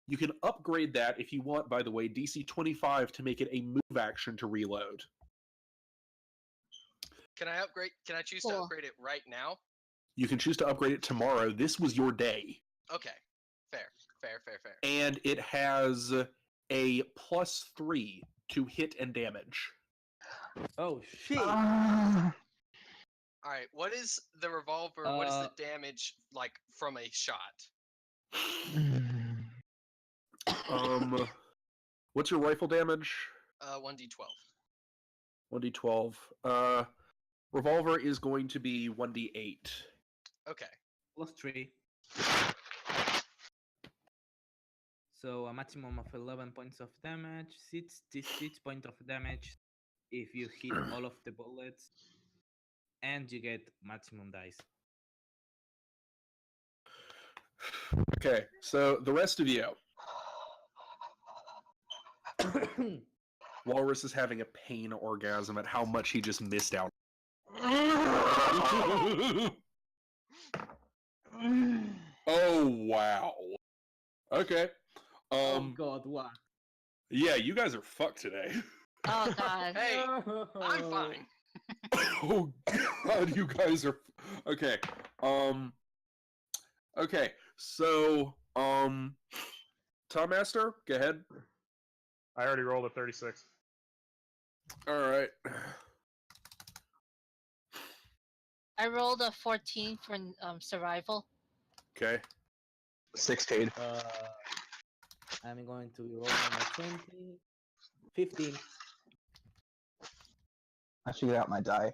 You can upgrade that if you want, by the way, DC 25 to make it a move action to reload. Can I upgrade? Can I choose to Cool. upgrade it right now? You can choose to upgrade it tomorrow. This was your day. Okay, fair. And it has a +3 to hit and damage. Oh shit! All right, what is the revolver? What is the damage like from a shot? What's your rifle damage? 1d12. 1d12. Revolver is going to be 1d8. Okay. +3. So a maximum of 11 points of damage, 66 points of damage if you hit all of the bullets, and you get maximum dice. Okay, so the rest of you. Walrus is having a pain orgasm at how much he just missed out. Oh, wow. Okay. Oh god, what? Yeah, you guys are fucked today. Oh god. Hey, I'm fine. Oh god, you guys are okay. Okay, so Tom Master, go ahead. I already rolled a 36. All right. I rolled a 14 for survival. Okay. 16. I'm going to roll my 20. 15. I should get out my die,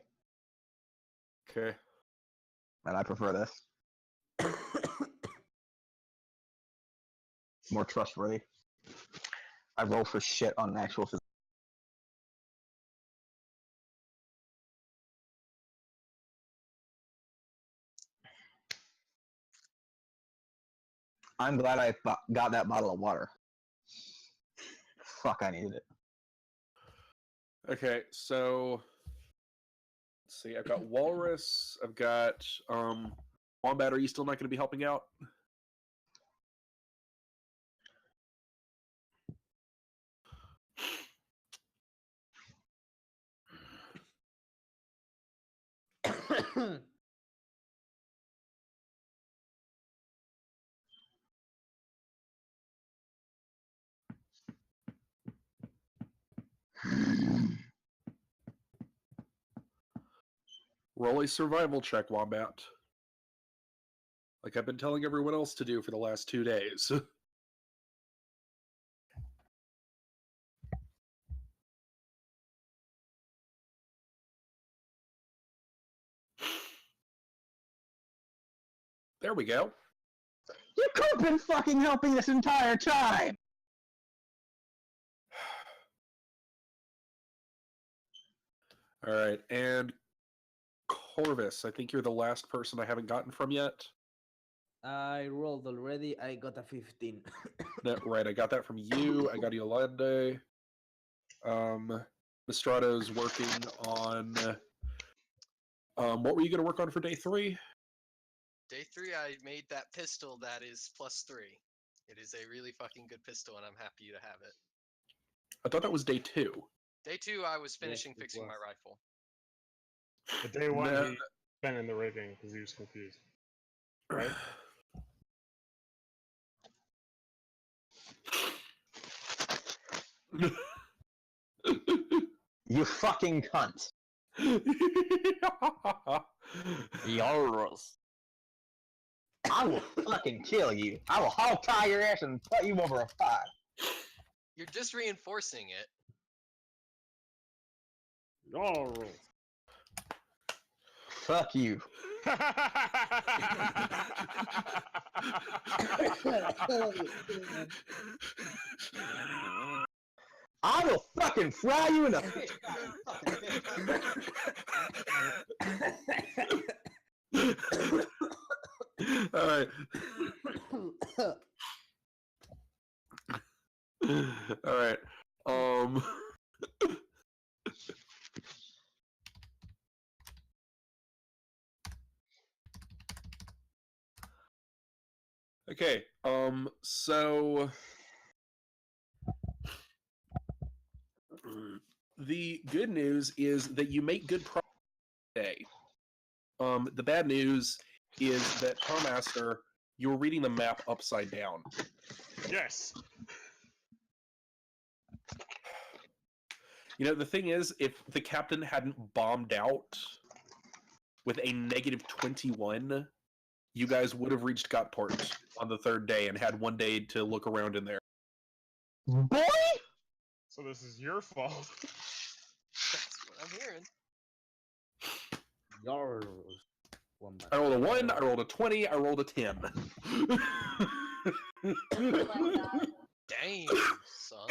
Okay. and I prefer this. More trustworthy. I roll for shit on an actual physical. I'm glad I got that bottle of water. Fuck, I needed it. Okay, so let's see. I've got Walrus. I've got Wombat. Are you still not going to be helping out? Roll a survival check, Wombat. Like I've been telling everyone else to do for the last 2 days. There we go. You could have been fucking helping this entire time! All right, and Corvus, I think you're the last person I haven't gotten from yet. I rolled already. I got a 15. Right, I got that from you. I got Yolande. Mistrato's working on. What were you going to work on for day 3? Day 3, I made that pistol that is +3. It is a really fucking good pistol, and I'm happy to have it. I thought that was day 2. Day 2, I was finishing it fixing my was. rifle. But day 1, No. he spent in the rigging because he was confused. Right? You fucking cunt. Yours. I will fucking kill you. I will hog tie your ass and put you over a fire. You're just reinforcing it. Yours. Fuck you. I will fucking fry you in the fish fry. All right. All right. Okay. So the good news is that you make good progress today. The bad news is that Carmaster, you're reading the map upside down. Yes. You know, the thing is, if the captain hadn't bombed out with a negative 21, you guys would have reached Gotport on the third day and had one day to look around in there. Boy! So this is your fault. That's what I'm hearing. Yours. I rolled a 1, I rolled a 20, I rolled a 10. Oh my god. Damn, son.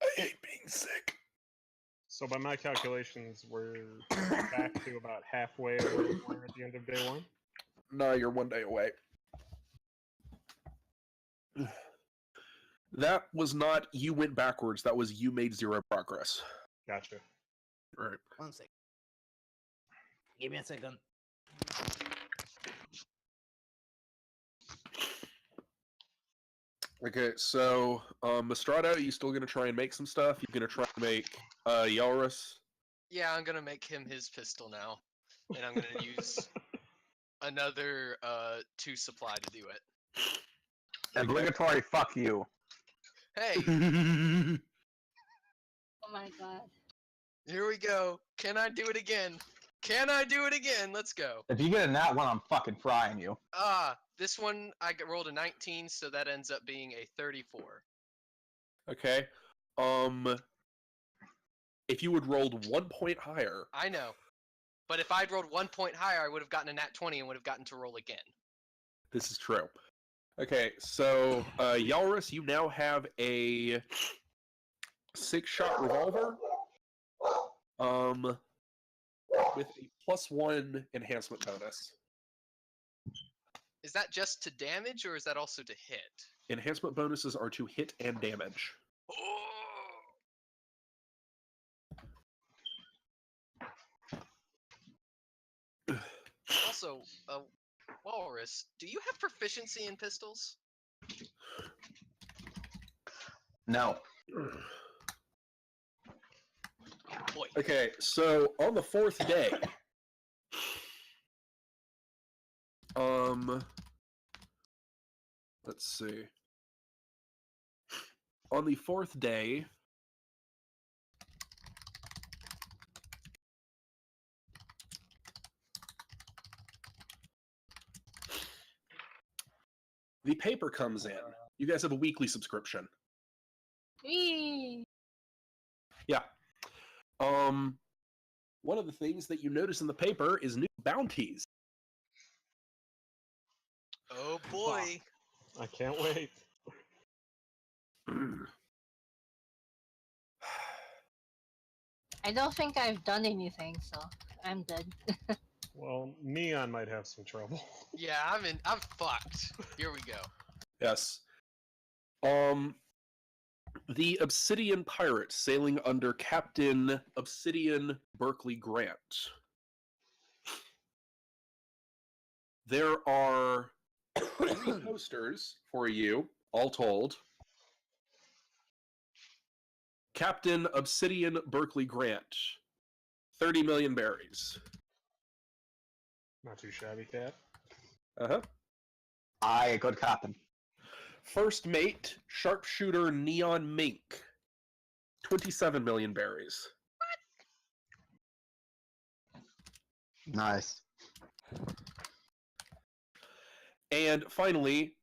I hate being sick. So by my calculations, we're back to about halfway of where we were at the end of day 1. No, you're one day away. That was not you went backwards, that was you made 0 progress. Gotcha. Right. 1 second. Give me a second. Okay, so Mastrado, you still gonna try and make some stuff? You gonna try and make Yalrus? Yeah, I'm gonna make him his pistol now. And I'm gonna use another 2 supply to do it. Obligatory fuck you. Hey, Oh my god. here we go. Can I do it again? Can I do it again? Let's go. If you get a nat one, I'm fucking frying you. This one rolled a 19, so that ends up being a 34. Okay. If you had rolled 1 point higher, I know. But if I'd rolled 1 point higher, I would have gotten a nat 20 and would have gotten to roll again. this is true. Okay, so Yalrus, you now have a 6-shot revolver. With a +1 enhancement bonus. Is that just to damage, or is that also to hit? Enhancement bonuses are to hit and damage. Also, Walrus, do you have proficiency in pistols? No. Boy. Okay, so on the 4th day, let's see. On the 4th day, the paper comes in. You guys have a weekly subscription. Whee! Yeah. One of the things that you notice in the paper is new bounties. Oh boy. I can't wait. I don't think I've done anything, so I'm good. Well, Neon might have some trouble. Yeah, I'm fucked. Here we go. Yes. The Obsidian Pirate sailing under Captain Obsidian Berkeley Grant. There are 3 posters for you, all told. Captain Obsidian Berkeley Grant, 30 million berries. Not too shabby, cat. Uh-huh. Aye, good captain. First mate, Sharpshooter Neon Mink, 27 million berries. Nice. And finally,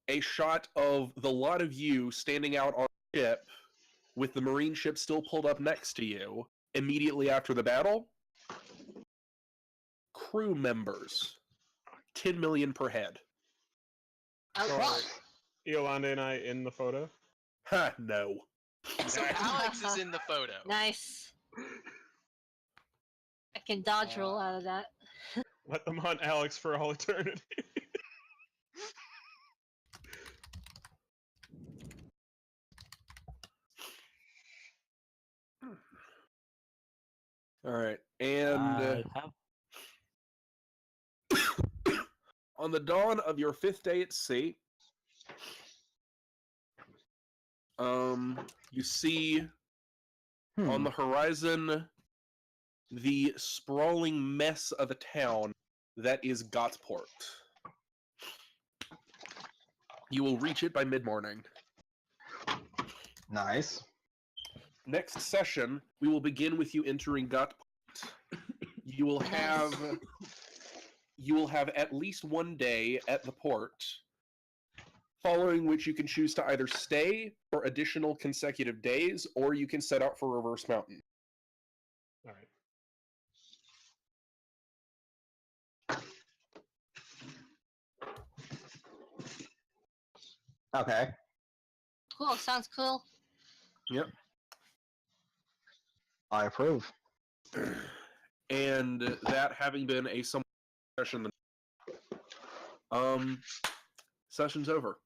a shot of the lot of you standing out on the ship with the marine ship still pulled up next to you immediately after the battle. Crew members, 10 million per head. So are Yolanda and I in the photo? Ha, no. So Alex is in the photo. Nice. I can dodge roll out of that. Let them hunt Alex for all eternity. All right, and on the dawn of your 5th day at sea, you see on the horizon the sprawling mess of a town that is Gottport. You will reach it by mid-morning. Nice. Next session, we will begin with you entering Gottport. You will have at least 1 day at the port, following which you can choose to either stay for additional consecutive days, or you can set out for Reverse Mountain. All right. Okay. Cool, sounds cool. Yep. I approve. And that having been a somewhat session, session's over.